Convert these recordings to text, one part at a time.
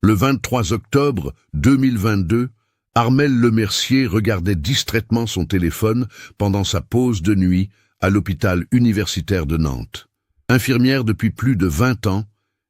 Le 23 octobre 2022, Armelle Lemercier regardait distraitement son téléphone pendant sa pause de nuit à l'hôpital universitaire de Nantes. Infirmière depuis plus de 20 ans,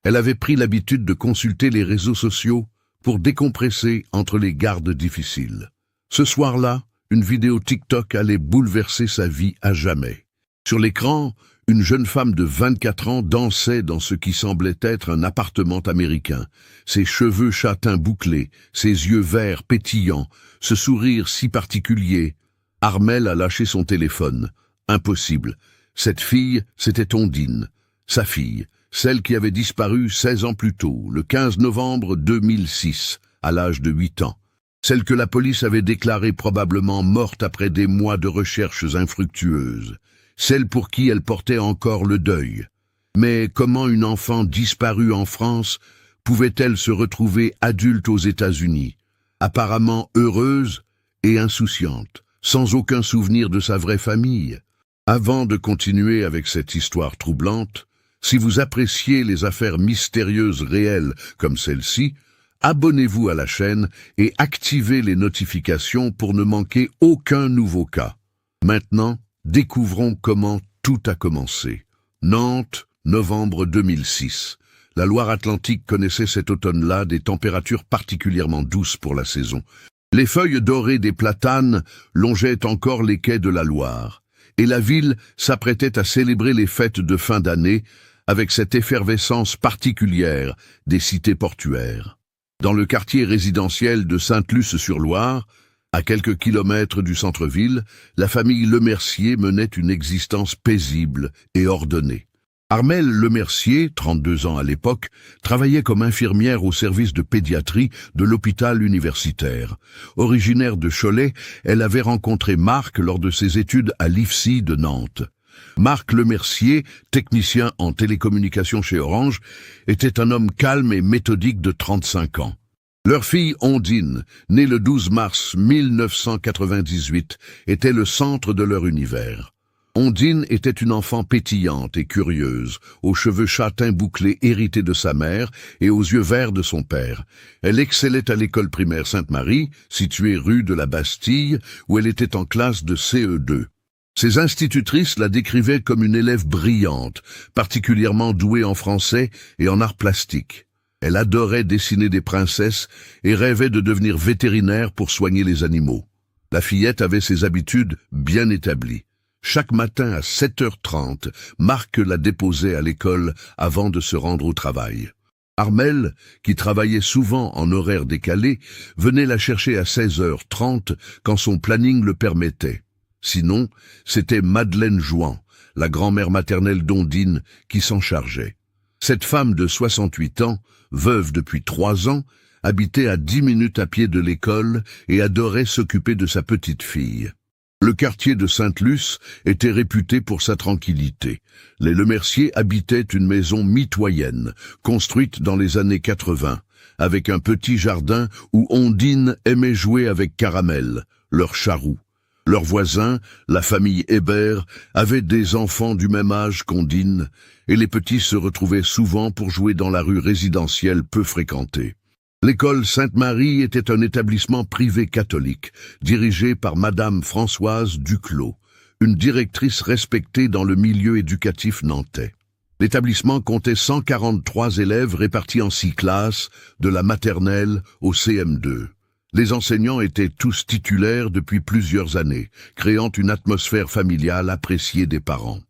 elle avait pris l'habitude de consulter les réseaux sociaux pour décompresser entre les gardes difficiles. Ce soir-là, une vidéo TikTok allait bouleverser sa vie à jamais. Sur l'écran, une jeune femme de 24 ans dansait dans ce qui semblait être un appartement américain. Ses cheveux châtains bouclés, ses yeux verts pétillants, ce sourire si particulier. Armelle a lâché son téléphone. Impossible. Cette fille, c'était Ondine, sa fille, celle qui avait disparu 16 ans plus tôt, le 15 novembre 2006, à l'âge de 8 ans. Celle que la police avait déclarée probablement morte après des mois de recherches infructueuses. Celle pour qui elle portait encore le deuil. Mais comment une enfant disparue en France pouvait-elle se retrouver adulte aux États-Unis, apparemment heureuse et insouciante, sans aucun souvenir de sa vraie famille? Avant de continuer avec cette histoire troublante, si vous appréciez les affaires mystérieuses réelles comme celle-ci, abonnez-vous à la chaîne et activez les notifications pour ne manquer aucun nouveau cas. Maintenant, découvrons comment tout a commencé. Nantes, novembre 2006. La Loire-Atlantique connaissait cet automne-là des températures particulièrement douces pour la saison. Les feuilles dorées des platanes longeaient encore les quais de la Loire, et la ville s'apprêtait à célébrer les fêtes de fin d'année avec cette effervescence particulière des cités portuaires. Dans le quartier résidentiel de Sainte-Luce-sur-Loire, à quelques kilomètres du centre-ville, la famille Lemercier menait une existence paisible et ordonnée. Armelle Lemercier, 32 ans à l'époque, travaillait comme infirmière au service de pédiatrie de l'hôpital universitaire. Originaire de Cholet, elle avait rencontré Marc lors de ses études à l'IFSI de Nantes. Marc Lemercier, technicien en télécommunications chez Orange, était un homme calme et méthodique de 35 ans. Leur fille Ondine, née le 12 mars 1998, était le centre de leur univers. Ondine était une enfant pétillante et curieuse, aux cheveux châtains bouclés hérités de sa mère et aux yeux verts de son père. Elle excellait à l'école primaire Sainte-Marie, située rue de la Bastille, où elle était en classe de CE2. Ses institutrices la décrivaient comme une élève brillante, particulièrement douée en français et en arts plastiques. Elle adorait dessiner des princesses et rêvait de devenir vétérinaire pour soigner les animaux. La fillette avait ses habitudes bien établies. Chaque matin à 7h30, Marc la déposait à l'école avant de se rendre au travail. Armelle, qui travaillait souvent en horaire décalé, venait la chercher à 16h30 quand son planning le permettait. Sinon, c'était Madeleine Jouan, la grand-mère maternelle d'Ondine, qui s'en chargeait. Cette femme de 68 ans, veuve depuis 3 ans, habitait à 10 minutes à pied de l'école et adorait s'occuper de sa petite fille. Le quartier de Sainte-Luce était réputé pour sa tranquillité. Les Lemercier habitaient une maison mitoyenne, construite dans les années 80, avec un petit jardin où Ondine aimait jouer avec Caramel, leur charroux. Leurs voisins, la famille Hébert, avaient des enfants du même âge qu'Ondine, et les petits se retrouvaient souvent pour jouer dans la rue résidentielle peu fréquentée. L'école Sainte-Marie était un établissement privé catholique, dirigé par Madame Françoise Duclos, une directrice respectée dans le milieu éducatif nantais. L'établissement comptait 143 élèves répartis en 6 classes, de la maternelle au CM2. Les enseignants étaient tous titulaires depuis plusieurs années, créant une atmosphère familiale appréciée des parents.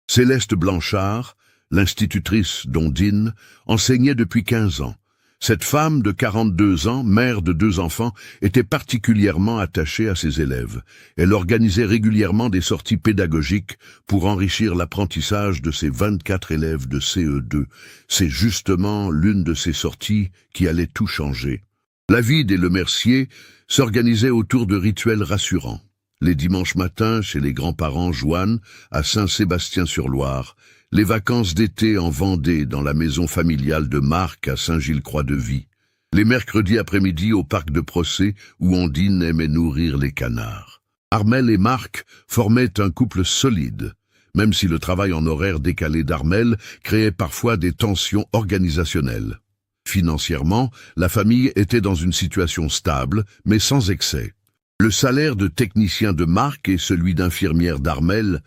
Céleste Blanchard, l'institutrice d'Ondine, enseignait depuis 15 ans. Cette femme de 42 ans, mère de 2 enfants, était particulièrement attachée à ses élèves. Elle organisait régulièrement des sorties pédagogiques pour enrichir l'apprentissage de ses 24 élèves de CE2. C'est justement l'une de ces sorties qui allait tout changer. La vie des Lemercier s'organisait autour de rituels rassurants. Les dimanches matins chez les grands-parents Joanne, à Saint-Sébastien-sur-Loire, les vacances d'été en Vendée dans la maison familiale de Marc à Saint-Gilles-Croix-de-Vie, les mercredis après-midi au parc de Procès où Ondine aimait nourrir les canards. Armelle et Marc formaient un couple solide, même si le travail en horaire décalé d'Armelle créait parfois des tensions organisationnelles. Financièrement, la famille était dans une situation stable, mais sans excès. Le salaire de technicien de Marc et celui d'infirmière d'Armelle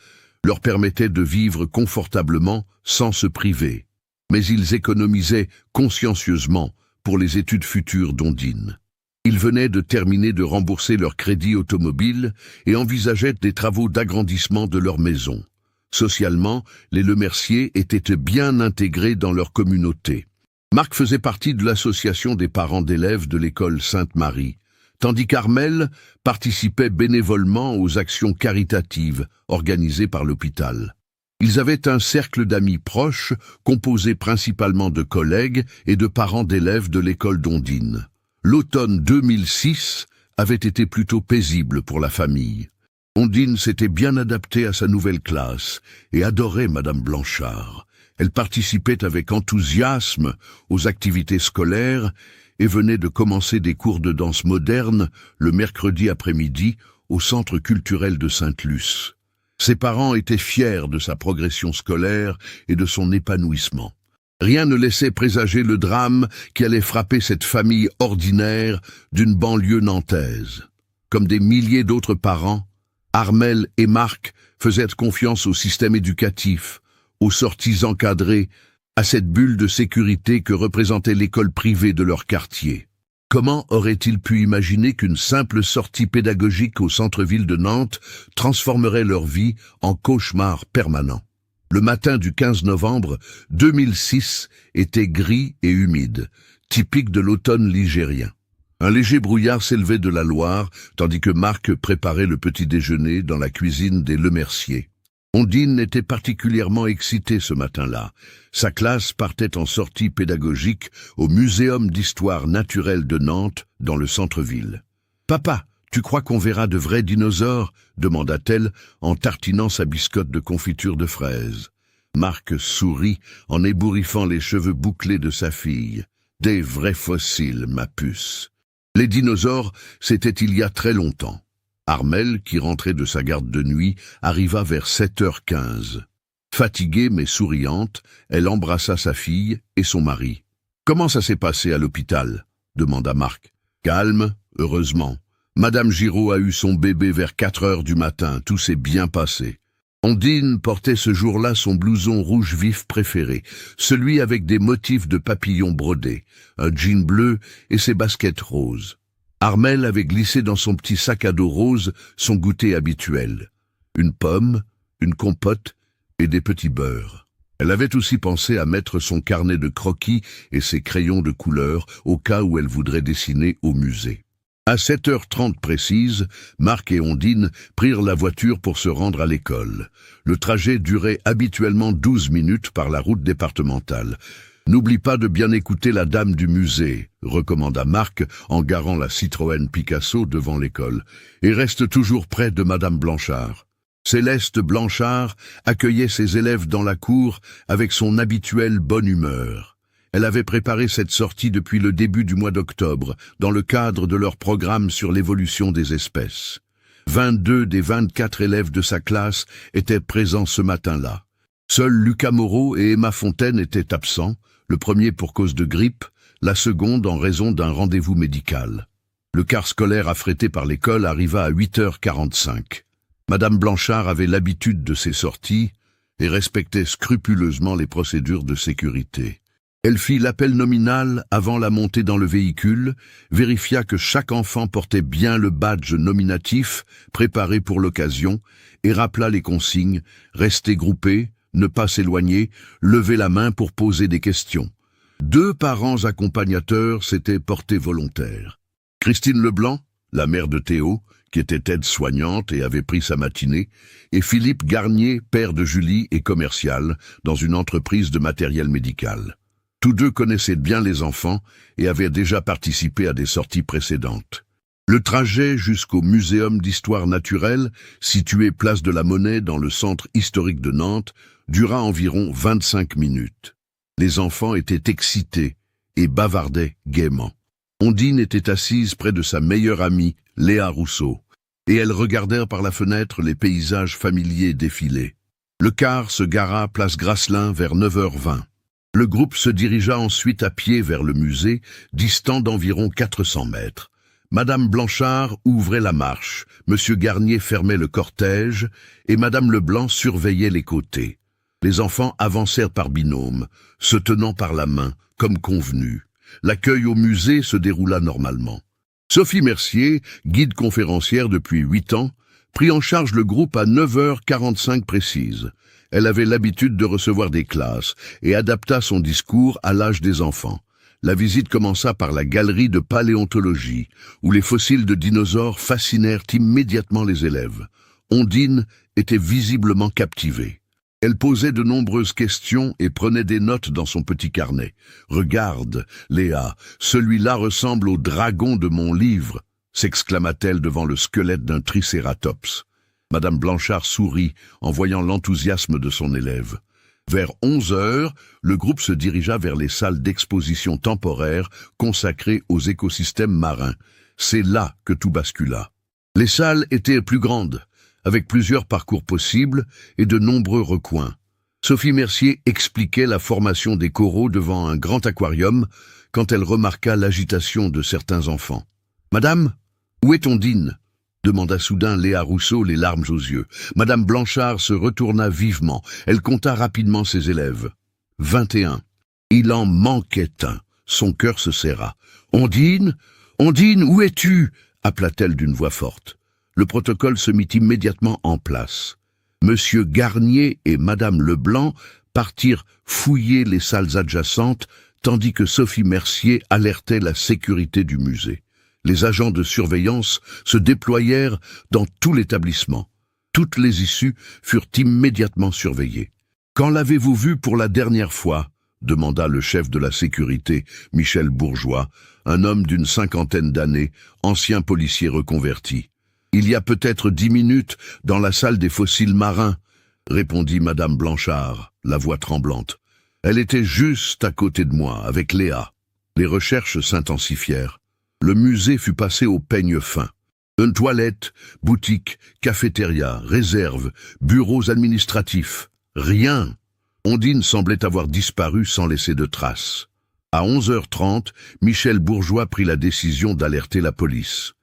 leur permettaient de vivre confortablement sans se priver. Mais ils économisaient consciencieusement pour les études futures d'Ondine. Ils venaient de terminer de rembourser leur crédit automobile et envisageaient des travaux d'agrandissement de leur maison. Socialement, les Lemercier étaient bien intégrés dans leur communauté. Marc faisait partie de l'association des parents d'élèves de l'école Sainte-Marie, tandis qu'Armelle participait bénévolement aux actions caritatives organisées par l'hôpital. Ils avaient un cercle d'amis proches, composé principalement de collègues et de parents d'élèves de l'école d'Ondine. L'automne 2006 avait été plutôt paisible pour la famille. Ondine s'était bien adaptée à sa nouvelle classe et adorait Madame Blanchard. Elle participait avec enthousiasme aux activités scolaires et venait de commencer des cours de danse moderne le mercredi après-midi au Centre culturel de Sainte-Luce. Ses parents étaient fiers de sa progression scolaire et de son épanouissement. Rien ne laissait présager le drame qui allait frapper cette famille ordinaire d'une banlieue nantaise. Comme des milliers d'autres parents, Armelle et Marc faisaient confiance au système éducatif, aux sorties encadrées, à cette bulle de sécurité que représentait l'école privée de leur quartier. Comment auraient-ils pu imaginer qu'une simple sortie pédagogique au centre-ville de Nantes transformerait leur vie en cauchemar permanent? Le matin du 15 novembre 2006 était gris et humide, typique de l'automne ligérien. Un léger brouillard s'élevait de la Loire, tandis que Marc préparait le petit déjeuner dans la cuisine des Lemercier. Ondine était particulièrement excitée ce matin-là. Sa classe partait en sortie pédagogique au Muséum d'histoire naturelle de Nantes, dans le centre-ville. « Papa, tu crois qu'on verra de vrais dinosaures ?» demanda-t-elle en tartinant sa biscotte de confiture de fraises. Marc sourit en ébouriffant les cheveux bouclés de sa fille. « Des vrais fossiles, ma puce. » Les dinosaures, c'était il y a très longtemps. Armelle, qui rentrait de sa garde de nuit, arriva vers 7h15. Fatiguée mais souriante, elle embrassa sa fille et son mari. « Comment ça s'est passé à l'hôpital ?» demanda Marc. « Calme, heureusement. Madame Giraud a eu son bébé vers 4h du matin, tout s'est bien passé. » Ondine portait ce jour-là son blouson rouge vif préféré, celui avec des motifs de papillons brodés, un jean bleu et ses baskets roses. Armelle avait glissé dans son petit sac à dos rose son goûter habituel. Une pomme, une compote et des petits beurres. Elle avait aussi pensé à mettre son carnet de croquis et ses crayons de couleur au cas où elle voudrait dessiner au musée. À 7h30 précise, Marc et Ondine prirent la voiture pour se rendre à l'école. Le trajet durait habituellement 12 minutes par la route départementale. « N'oublie pas de bien écouter la dame du musée », recommanda Marc en garant la Citroën Picasso devant l'école, « et reste toujours près de Madame Blanchard. » Céleste Blanchard accueillait ses élèves dans la cour avec son habituelle bonne humeur. Elle avait préparé cette sortie depuis le début du mois d'octobre, dans le cadre de leur programme sur l'évolution des espèces. 22 des 24 élèves de sa classe étaient présents ce matin-là. Seuls Lucas Moreau et Emma Fontaine étaient absents, le premier pour cause de grippe, la seconde en raison d'un rendez-vous médical. Le car scolaire affrété par l'école arriva à 8h45. Madame Blanchard avait l'habitude de ces sorties et respectait scrupuleusement les procédures de sécurité. Elle fit l'appel nominal avant la montée dans le véhicule, vérifia que chaque enfant portait bien le badge nominatif préparé pour l'occasion et rappela les consignes, rester groupés, ne pas s'éloigner, lever la main pour poser des questions. 2 parents accompagnateurs s'étaient portés volontaires. Christine Leblanc, la mère de Théo, qui était aide-soignante et avait pris sa matinée, et Philippe Garnier, père de Julie et commercial, dans une entreprise de matériel médical. Tous deux connaissaient bien les enfants et avaient déjà participé à des sorties précédentes. Le trajet jusqu'au Muséum d'histoire naturelle, situé place de la Monnaie dans le centre historique de Nantes, dura environ 25 minutes. Les enfants étaient excités et bavardaient gaiement. Ondine était assise près de sa meilleure amie, Léa Rousseau, et elles regardèrent par la fenêtre les paysages familiers défiler. Le car se gara place Grasselin vers 9h20. Le groupe se dirigea ensuite à pied vers le musée, distant d'environ 400 mètres. Madame Blanchard ouvrait la marche, Monsieur Garnier fermait le cortège et Madame Leblanc surveillait les côtés. Les enfants avancèrent par binôme, se tenant par la main, comme convenu. L'accueil au musée se déroula normalement. Sophie Mercier, guide conférencière depuis 8 ans, prit en charge le groupe à 9h45 précise. Elle avait l'habitude de recevoir des classes et adapta son discours à l'âge des enfants. La visite commença par la galerie de paléontologie, où les fossiles de dinosaures fascinèrent immédiatement les élèves. Ondine était visiblement captivée. Elle posait de nombreuses questions et prenait des notes dans son petit carnet. « Regarde, Léa, celui-là ressemble au dragon de mon livre !» s'exclama-t-elle devant le squelette d'un tricératops. Madame Blanchard sourit en voyant l'enthousiasme de son élève. Vers 11h, le groupe se dirigea vers les salles d'exposition temporaire consacrées aux écosystèmes marins. C'est là que tout bascula. Les salles étaient plus grandes, avec plusieurs parcours possibles et de nombreux recoins. Sophie Mercier expliquait la formation des coraux devant un grand aquarium quand elle remarqua l'agitation de certains enfants. « Madame, où est Ondine ?» demanda soudain Léa Rousseau, les larmes aux yeux. Madame Blanchard se retourna vivement. Elle compta rapidement ses élèves. 21. Il en manquait un. Son cœur se serra. « Ondine, Ondine, où es-tu » appela-t-elle d'une voix forte. Le protocole se mit immédiatement en place. Monsieur Garnier et Madame Leblanc partirent fouiller les salles adjacentes, tandis que Sophie Mercier alertait la sécurité du musée. Les agents de surveillance se déployèrent dans tout l'établissement. Toutes les issues furent immédiatement surveillées. « Quand l'avez-vous vu pour la dernière fois ?» demanda le chef de la sécurité, Michel Bourgeois, un homme d'une 50aine d'années, ancien policier reconverti. « Il y a peut-être 10 minutes dans la salle des fossiles marins, » répondit Madame Blanchard, la voix tremblante. « Elle était juste à côté de moi, avec Léa. » Les recherches s'intensifièrent. Le musée fut passé au peigne fin. Une toilette, boutique, cafétéria, réserve, bureaux administratifs. Rien. Ondine semblait avoir disparu sans laisser de traces. À 11h30, Michel Bourgeois prit la décision d'alerter la police.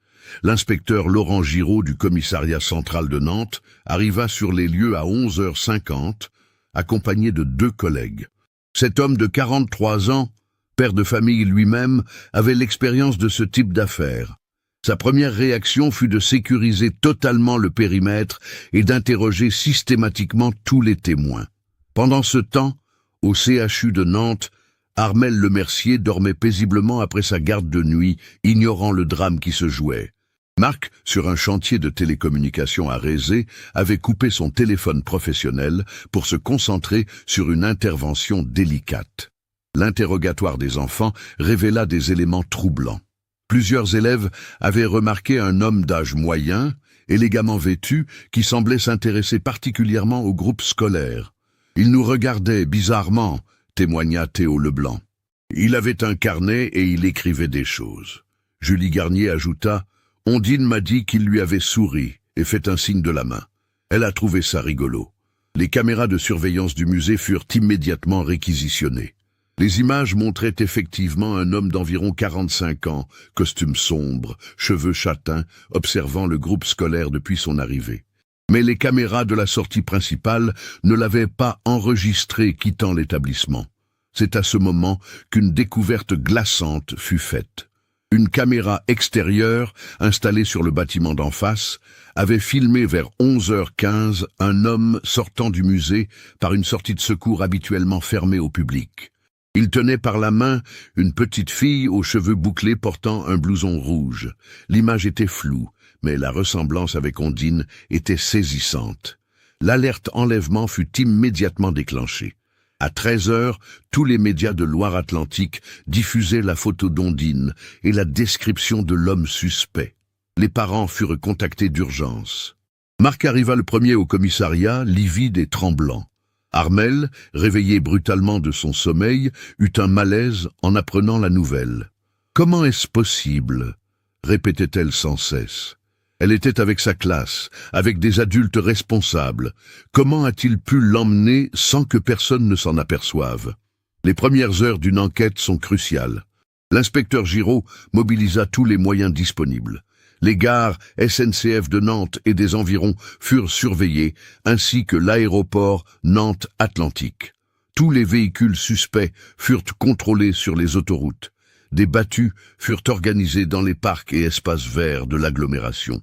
L'inspecteur Laurent Giraud du commissariat central de Nantes arriva sur les lieux à 11h50, accompagné de 2 collègues. Cet homme de 43 ans, père de famille lui-même, avait l'expérience de ce type d'affaires. Sa première réaction fut de sécuriser totalement le périmètre et d'interroger systématiquement tous les témoins. Pendant ce temps, au CHU de Nantes, Armel Lemercier dormait paisiblement après sa garde de nuit, ignorant le drame qui se jouait. Marc, sur un chantier de télécommunications à Rézé, avait coupé son téléphone professionnel pour se concentrer sur une intervention délicate. L'interrogatoire des enfants révéla des éléments troublants. Plusieurs élèves avaient remarqué un homme d'âge moyen, élégamment vêtu, qui semblait s'intéresser particulièrement au groupe scolaire. « Il nous regardait bizarrement », témoigna Théo Leblanc. « Il avait un carnet et il écrivait des choses. » Julie Garnier ajouta « Ondine m'a dit qu'il lui avait souri et fait un signe de la main. Elle a trouvé ça rigolo. » Les caméras de surveillance du musée furent immédiatement réquisitionnées. Les images montraient effectivement un homme d'environ 45 ans, costume sombre, cheveux châtains, observant le groupe scolaire depuis son arrivée. Mais les caméras de la sortie principale ne l'avaient pas enregistré quittant l'établissement. C'est à ce moment qu'une découverte glaçante fut faite. Une caméra extérieure, installée sur le bâtiment d'en face, avait filmé vers 11h15 un homme sortant du musée par une sortie de secours habituellement fermée au public. Il tenait par la main une petite fille aux cheveux bouclés portant un blouson rouge. L'image était floue, mais la ressemblance avec Ondine était saisissante. L'alerte enlèvement fut immédiatement déclenchée. À 13h, tous les médias de Loire-Atlantique diffusaient la photo d'Ondine et la description de l'homme suspect. Les parents furent contactés d'urgence. Marc arriva le premier au commissariat, livide et tremblant. Armel, réveillé brutalement de son sommeil, eut un malaise en apprenant la nouvelle. « Comment est-ce possible ?» répétait-elle sans cesse. Elle était avec sa classe, avec des adultes responsables. Comment a-t-il pu l'emmener sans que personne ne s'en aperçoive? Les premières heures d'une enquête sont cruciales. L'inspecteur Giraud mobilisa tous les moyens disponibles. Les gares SNCF de Nantes et des environs furent surveillées, ainsi que l'aéroport Nantes-Atlantique. Tous les véhicules suspects furent contrôlés sur les autoroutes. Des battues furent organisées dans les parcs et espaces verts de l'agglomération.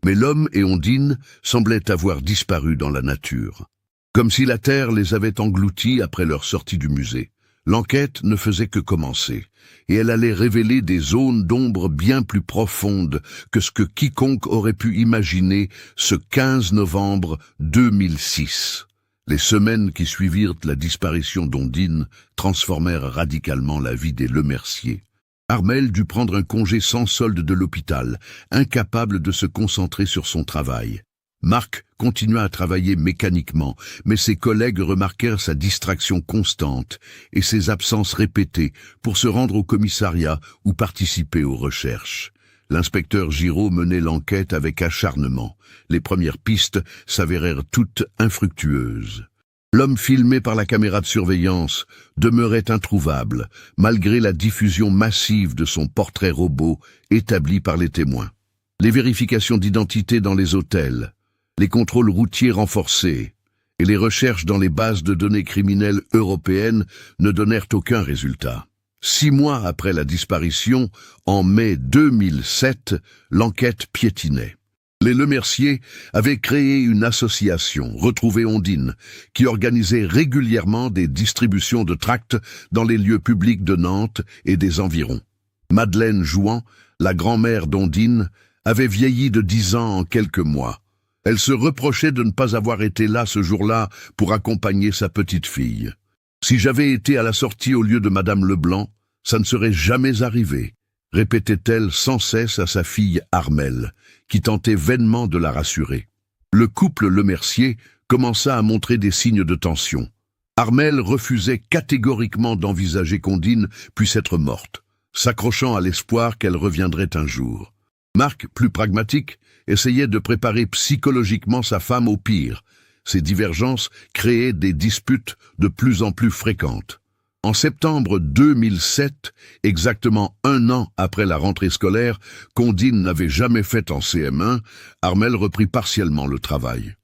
Mais l'homme et Ondine semblaient avoir disparu dans la nature. Comme si la terre les avait engloutis après leur sortie du musée. L'enquête ne faisait que commencer, et elle allait révéler des zones d'ombre bien plus profondes que ce que quiconque aurait pu imaginer ce 15 novembre 2006. Les semaines qui suivirent la disparition d'Ondine transformèrent radicalement la vie des Lemercier. Armel dut prendre un congé sans solde de l'hôpital, incapable de se concentrer sur son travail. Marc continua à travailler mécaniquement, mais ses collègues remarquèrent sa distraction constante et ses absences répétées pour se rendre au commissariat ou participer aux recherches. L'inspecteur Giraud menait l'enquête avec acharnement. Les premières pistes s'avérèrent toutes infructueuses. L'homme filmé par la caméra de surveillance demeurait introuvable, malgré la diffusion massive de son portrait robot établi par les témoins. Les vérifications d'identité dans les hôtels, les contrôles routiers renforcés et les recherches dans les bases de données criminelles européennes ne donnèrent aucun résultat. 6 mois après la disparition, en mai 2007, l'enquête piétinait. Les Lemercier avaient créé une association, Retrouver Ondine, qui organisait régulièrement des distributions de tracts dans les lieux publics de Nantes et des environs. Madeleine Jouan, la grand-mère d'Ondine, avait vieilli de 10 ans en quelques mois. Elle se reprochait de ne pas avoir été là ce jour-là pour accompagner sa petite fille. « Si j'avais été à la sortie au lieu de Madame Leblanc, ça ne serait jamais arrivé », répétait-elle sans cesse à sa fille Armel, qui tentait vainement de la rassurer. Le couple Lemercier commença à montrer des signes de tension. Armel refusait catégoriquement d'envisager qu'Ondine puisse être morte, s'accrochant à l'espoir qu'elle reviendrait un jour. Marc, plus pragmatique, essayait de préparer psychologiquement sa femme au pire. Ces divergences créaient des disputes de plus en plus fréquentes. En septembre 2007, exactement 1 an après la rentrée scolaire, qu'Ondine n'avait jamais faite en CM1, Armel reprit partiellement le travail.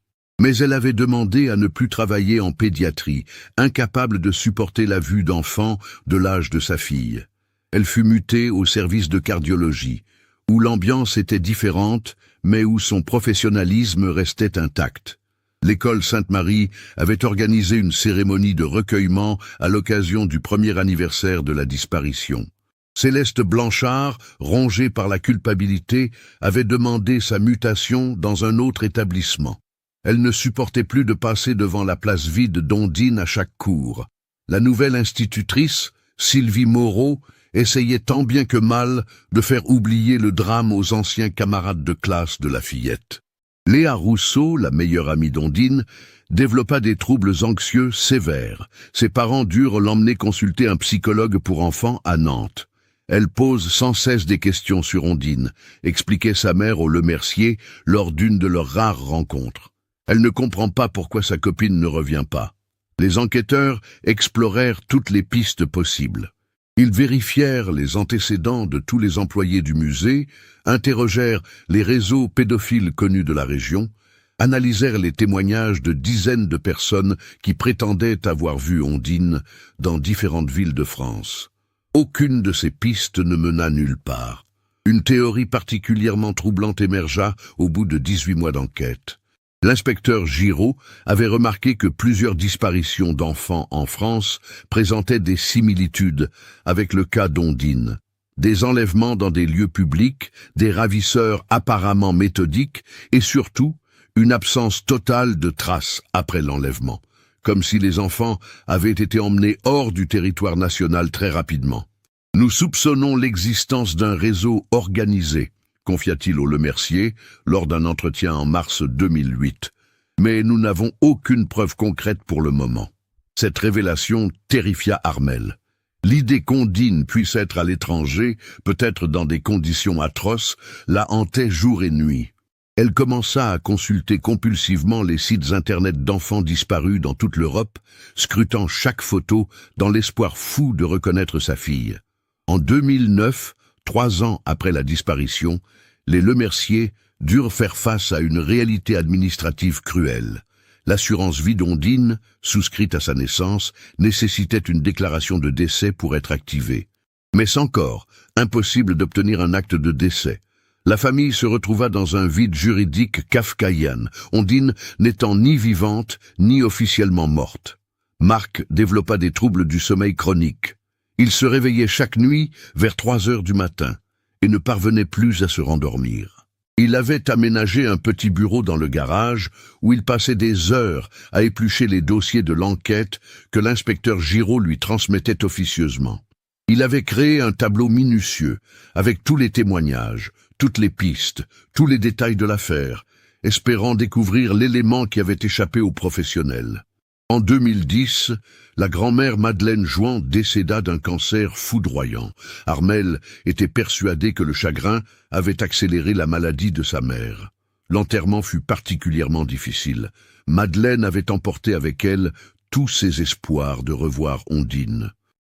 Mais elle avait demandé à ne plus travailler en pédiatrie, incapable de supporter la vue d'enfants de l'âge de sa fille. Elle fut mutée au service de cardiologie, où l'ambiance était différente, mais où son professionnalisme restait intact. L'école Sainte-Marie avait organisé une cérémonie de recueillement à l'occasion du 1er anniversaire de la disparition. Céleste Blanchard, rongée par la culpabilité, avait demandé sa mutation dans un autre établissement. Elle ne supportait plus de passer devant la place vide d'Ondine à chaque cours. La nouvelle institutrice, Sylvie Moreau, essayait tant bien que mal de faire oublier le drame aux anciens camarades de classe de la fillette. Léa Rousseau, la meilleure amie d'Ondine, développa des troubles anxieux sévères. Ses parents durent l'emmener consulter un psychologue pour enfants à Nantes. Elle pose sans cesse des questions sur Ondine, expliquait sa mère au Lemercier lors d'une de leurs rares rencontres. Elle ne comprend pas pourquoi sa copine ne revient pas. Les enquêteurs explorèrent toutes les pistes possibles. Ils vérifièrent les antécédents de tous les employés du musée, interrogèrent les réseaux pédophiles connus de la région, analysèrent les témoignages de dizaines de personnes qui prétendaient avoir vu Ondine dans différentes villes de France. Aucune de ces pistes ne mena nulle part. Une théorie particulièrement troublante émergea au bout de 18 mois d'enquête. L'inspecteur Giraud avait remarqué que plusieurs disparitions d'enfants en France présentaient des similitudes avec le cas d'Ondine. Des enlèvements dans des lieux publics, des ravisseurs apparemment méthodiques et surtout une absence totale de traces après l'enlèvement, comme si les enfants avaient été emmenés hors du territoire national très rapidement. Nous soupçonnons l'existence d'un réseau organisé, confia-t-il au Lemercier lors d'un entretien en mars 2008. Mais nous n'avons aucune preuve concrète pour le moment. Cette révélation terrifia Armel. L'idée qu'Ondine puisse être à l'étranger, peut-être dans des conditions atroces, la hantait jour et nuit. Elle commença à consulter compulsivement les sites internet d'enfants disparus dans toute l'Europe, scrutant chaque photo dans l'espoir fou de reconnaître sa fille. En 2009, 3 ans après la disparition, les Lemercier durent faire face à une réalité administrative cruelle. L'assurance vie d'Ondine, souscrite à sa naissance, nécessitait une déclaration de décès pour être activée. Mais encore, impossible d'obtenir un acte de décès. La famille se retrouva dans un vide juridique kafkaïen, Ondine n'étant ni vivante ni officiellement morte. Marc développa des troubles du sommeil chronique. Il se réveillait chaque nuit vers 3 heures du matin et ne parvenait plus à se rendormir. Il avait aménagé un petit bureau dans le garage où il passait des heures à éplucher les dossiers de l'enquête que l'inspecteur Giraud lui transmettait officieusement. Il avait créé un tableau minutieux avec tous les témoignages, toutes les pistes, tous les détails de l'affaire, espérant découvrir l'élément qui avait échappé aux professionnels. En 2010, la grand-mère Madeleine Jouan décéda d'un cancer foudroyant. Armelle était persuadée que le chagrin avait accéléré la maladie de sa mère. L'enterrement fut particulièrement difficile. Madeleine avait emporté avec elle tous ses espoirs de revoir Ondine.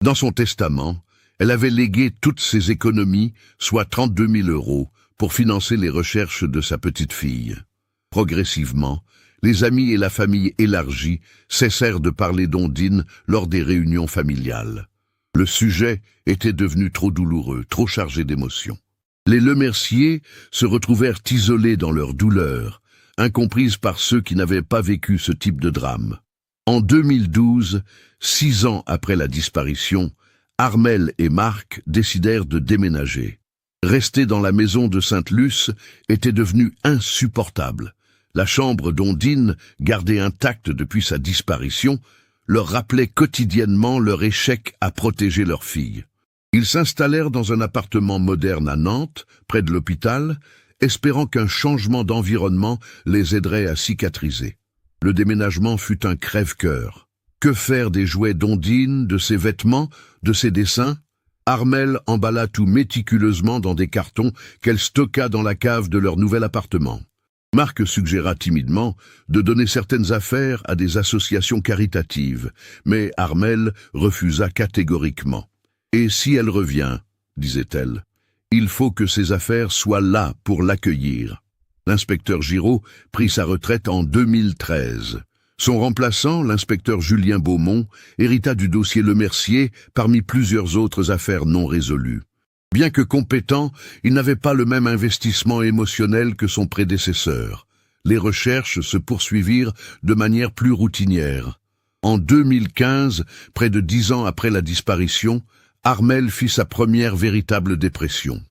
Dans son testament, elle avait légué toutes ses économies, soit 32 000 €, pour financer les recherches de sa petite fille. Progressivement, les amis et la famille élargie cessèrent de parler d'Ondine lors des réunions familiales. Le sujet était devenu trop douloureux, trop chargé d'émotions. Les Lemercier se retrouvèrent isolés dans leur douleur, incomprises par ceux qui n'avaient pas vécu ce type de drame. En 2012, 6 ans après la disparition, Armelle et Marc décidèrent de déménager. Rester dans la maison de Sainte-Luce était devenu insupportable. La chambre d'Ondine, gardée intacte depuis sa disparition, leur rappelait quotidiennement leur échec à protéger leur fille. Ils s'installèrent dans un appartement moderne à Nantes, près de l'hôpital, espérant qu'un changement d'environnement les aiderait à cicatriser. Le déménagement fut un crève-cœur. Que faire des jouets d'Ondine, de ses vêtements, de ses dessins? Armelle emballa tout méticuleusement dans des cartons qu'elle stocka dans la cave de leur nouvel appartement. Marc suggéra timidement de donner certaines affaires à des associations caritatives, mais Armelle refusa catégoriquement. « Et si elle revient, disait-elle, il faut que ces affaires soient là pour l'accueillir. » L'inspecteur Giraud prit sa retraite en 2013. Son remplaçant, l'inspecteur Julien Beaumont, hérita du dossier Lemercier parmi plusieurs autres affaires non résolues. Bien que compétent, il n'avait pas le même investissement émotionnel que son prédécesseur. Les recherches se poursuivirent de manière plus routinière. En 2015, près de 10 ans après la disparition, Armelle fit sa première véritable dépression.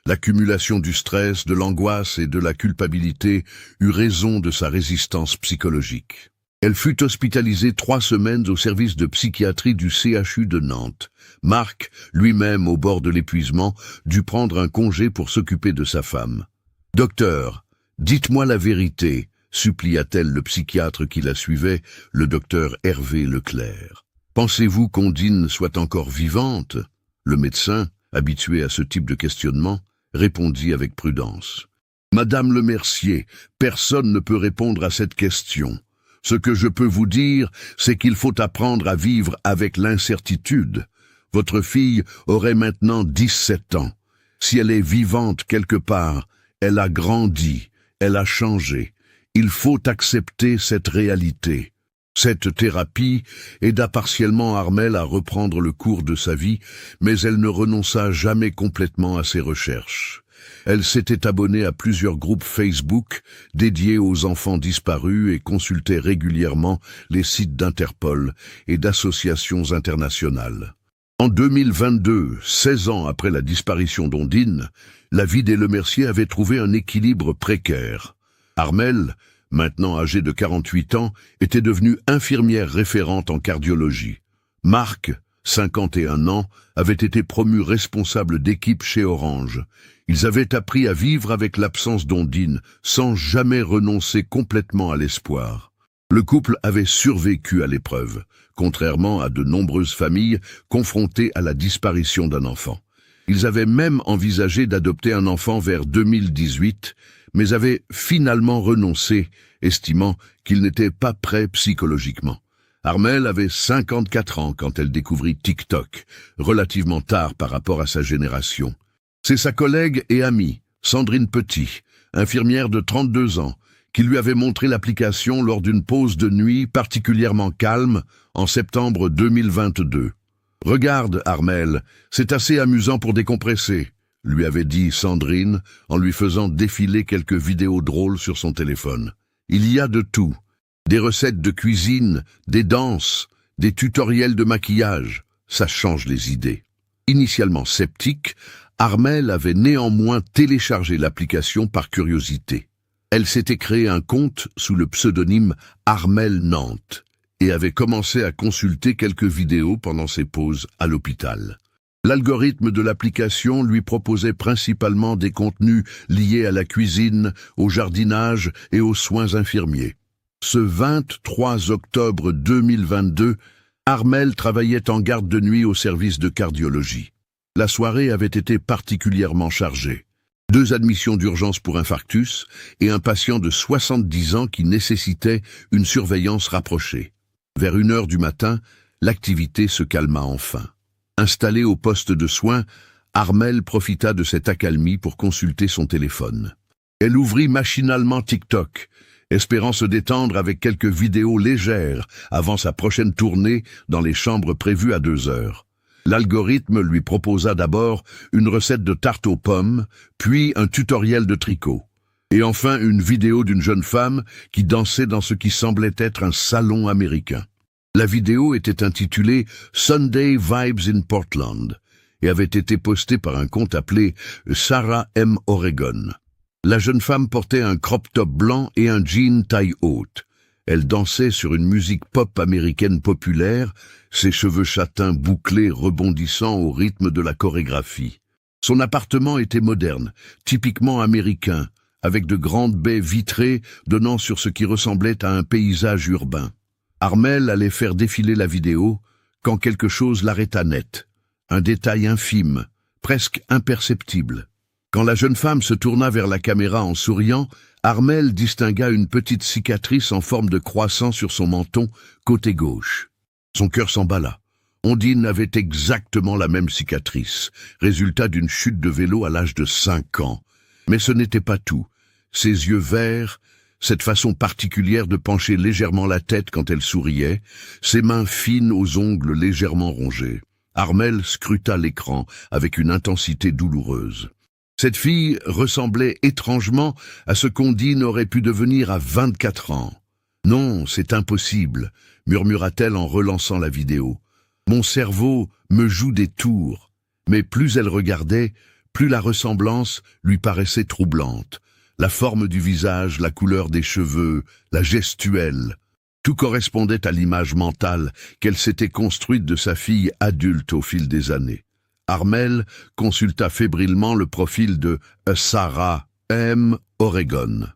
L'accumulation du stress, de l'angoisse et de la culpabilité eut raison de sa résistance psychologique. Elle fut hospitalisée 3 semaines au service de psychiatrie du CHU de Nantes. Marc, lui-même au bord de l'épuisement, dut prendre un congé pour s'occuper de sa femme. « Docteur, dites-moi la vérité », supplia-t-elle le psychiatre qui la suivait, le docteur Hervé Leclerc. « Pensez-vous qu'Ondine soit encore vivante ?» Le médecin, habitué à ce type de questionnement, répondit avec prudence. « Madame Lemercier, personne ne peut répondre à cette question. Ce que je peux vous dire, c'est qu'il faut apprendre à vivre avec l'incertitude. Votre fille aurait maintenant 17 ans. Si elle est vivante quelque part, elle a grandi, elle a changé. Il faut accepter cette réalité. » Cette thérapie aida partiellement Armelle à reprendre le cours de sa vie, mais elle ne renonça jamais complètement à ses recherches. Elle s'était abonnée à plusieurs groupes Facebook dédiés aux enfants disparus et consultait régulièrement les sites d'Interpol et d'associations internationales. En 2022, 16 ans après la disparition d'Ondine, la vie des Lemercier avait trouvé un équilibre précaire. Armelle, maintenant âgée de 48 ans, était devenue infirmière référente en cardiologie. Marc, 51 ans, avait été promu responsable d'équipe chez Orange. Ils avaient appris à vivre avec l'absence d'Ondine, sans jamais renoncer complètement à l'espoir. Le couple avait survécu à l'épreuve, contrairement à de nombreuses familles confrontées à la disparition d'un enfant. Ils avaient même envisagé d'adopter un enfant vers 2018, mais avait finalement renoncé, estimant qu'il n'était pas prêt psychologiquement. Armelle avait 54 ans quand elle découvrit TikTok, relativement tard par rapport à sa génération. C'est sa collègue et amie, Sandrine Petit, infirmière de 32 ans, qui lui avait montré l'application lors d'une pause de nuit particulièrement calme en septembre 2022. « Regarde, Armelle, c'est assez amusant pour décompresser », lui avait dit Sandrine en lui faisant défiler quelques vidéos drôles sur son téléphone. Il y a de tout. Des recettes de cuisine, des danses, des tutoriels de maquillage. Ça change les idées. Initialement sceptique, Armelle avait néanmoins téléchargé l'application par curiosité. Elle s'était créé un compte sous le pseudonyme Armelle Nantes et avait commencé à consulter quelques vidéos pendant ses pauses à l'hôpital. L'algorithme de l'application lui proposait principalement des contenus liés à la cuisine, au jardinage et aux soins infirmiers. Ce 23 octobre 2022, Armelle travaillait en garde de nuit au service de cardiologie. La soirée avait été particulièrement chargée. 2 admissions d'urgence pour infarctus et un patient de 70 ans qui nécessitait une surveillance rapprochée. Vers 1h du matin, l'activité se calma enfin. Installée au poste de soins, Armelle profita de cette accalmie pour consulter son téléphone. Elle ouvrit machinalement TikTok, espérant se détendre avec quelques vidéos légères avant sa prochaine tournée dans les chambres prévues à 2h. L'algorithme lui proposa d'abord une recette de tarte aux pommes, puis un tutoriel de tricot. Et enfin une vidéo d'une jeune femme qui dansait dans ce qui semblait être un salon américain. La vidéo était intitulée « Sunday Vibes in Portland » et avait été postée par un compte appelé Sarah M. Oregon. La jeune femme portait un crop top blanc et un jean taille haute. Elle dansait sur une musique pop américaine populaire, ses cheveux châtains bouclés rebondissant au rythme de la chorégraphie. Son appartement était moderne, typiquement américain, avec de grandes baies vitrées donnant sur ce qui ressemblait à un paysage urbain. Armelle allait faire défiler la vidéo quand quelque chose l'arrêta net. Un détail infime, presque imperceptible. Quand la jeune femme se tourna vers la caméra en souriant, Armelle distingua une petite cicatrice en forme de croissant sur son menton, côté gauche. Son cœur s'emballa. Ondine avait exactement la même cicatrice, résultat d'une chute de vélo à l'âge de 5 ans. Mais ce n'était pas tout. Ses yeux verts, cette façon particulière de pencher légèrement la tête quand elle souriait, ses mains fines aux ongles légèrement rongés. Armelle scruta l'écran avec une intensité douloureuse. Cette fille ressemblait étrangement à ce qu'Ondine aurait pu devenir à 24 ans. « Non, c'est impossible », murmura-t-elle en relançant la vidéo. « Mon cerveau me joue des tours. » Mais plus elle regardait, plus la ressemblance lui paraissait troublante. La forme du visage, la couleur des cheveux, la gestuelle. Tout correspondait à l'image mentale qu'elle s'était construite de sa fille adulte au fil des années. Armelle consulta fébrilement le profil de Sarah M. Oregon.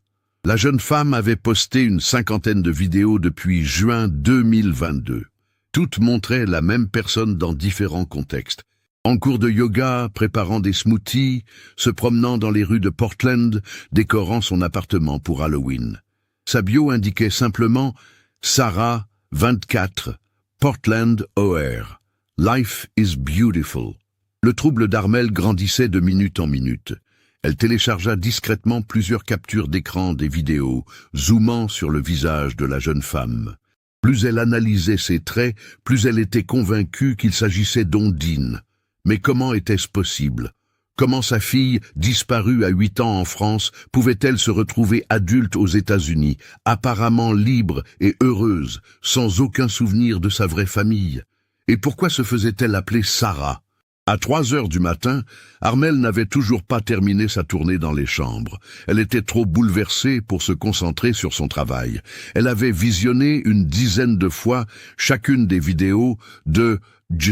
La jeune femme avait posté une 50aine de vidéos depuis juin 2022. Toutes montraient la même personne dans différents contextes. En cours de yoga, préparant des smoothies, se promenant dans les rues de Portland, décorant son appartement pour Halloween. Sa bio indiquait simplement « Sarah, 24, Portland OR. Life is beautiful ». Le trouble d'Armelle grandissait de minute en minute. Elle téléchargea discrètement plusieurs captures d'écran des vidéos, zoomant sur le visage de la jeune femme. Plus elle analysait ses traits, plus elle était convaincue qu'il s'agissait d'Ondine. Mais comment était-ce possible? Comment sa fille, disparue à 8 ans en France, pouvait-elle se retrouver adulte aux États-Unis, apparemment libre et heureuse, sans aucun souvenir de sa vraie famille? Et pourquoi se faisait-elle appeler Sarah? À 3 heures du matin, Armelle n'avait toujours pas terminé sa tournée dans les chambres. Elle était trop bouleversée pour se concentrer sur son travail. Elle avait visionné une dizaine de fois chacune des vidéos de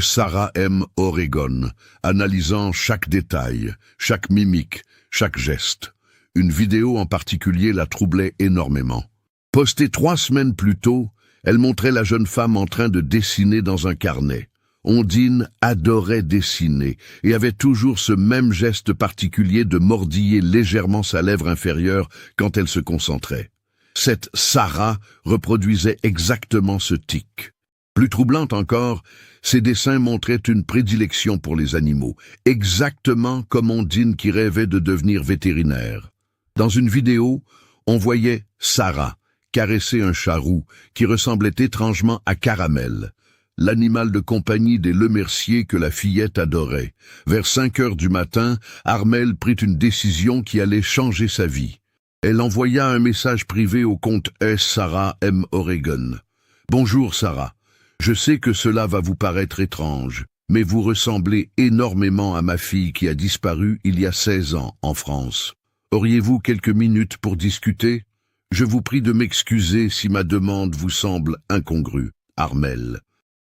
Sarah M. Oregon, analysant chaque détail, chaque mimique, chaque geste. Une vidéo en particulier la troublait énormément. Postée 3 semaines plus tôt, elle montrait la jeune femme en train de dessiner dans un carnet. Ondine adorait dessiner et avait toujours ce même geste particulier de mordiller légèrement sa lèvre inférieure quand elle se concentrait. Cette Sarah reproduisait exactement ce tic. Plus troublante encore, ses dessins montraient une prédilection pour les animaux, exactement comme Ondine qui rêvait de devenir vétérinaire. Dans une vidéo, on voyait Sarah caresser un charroux qui ressemblait étrangement à Caramel, l'animal de compagnie des Lemercier que la fillette adorait. Vers 5 heures du matin, Armelle prit une décision qui allait changer sa vie. Elle envoya un message privé au compte Sarah M. Oregon. « Bonjour Sarah, je sais que cela va vous paraître étrange, mais vous ressemblez énormément à ma fille qui a disparu il y a 16 ans en France. Auriez-vous quelques minutes pour discuter? Je vous prie de m'excuser si ma demande vous semble incongrue. Armelle. »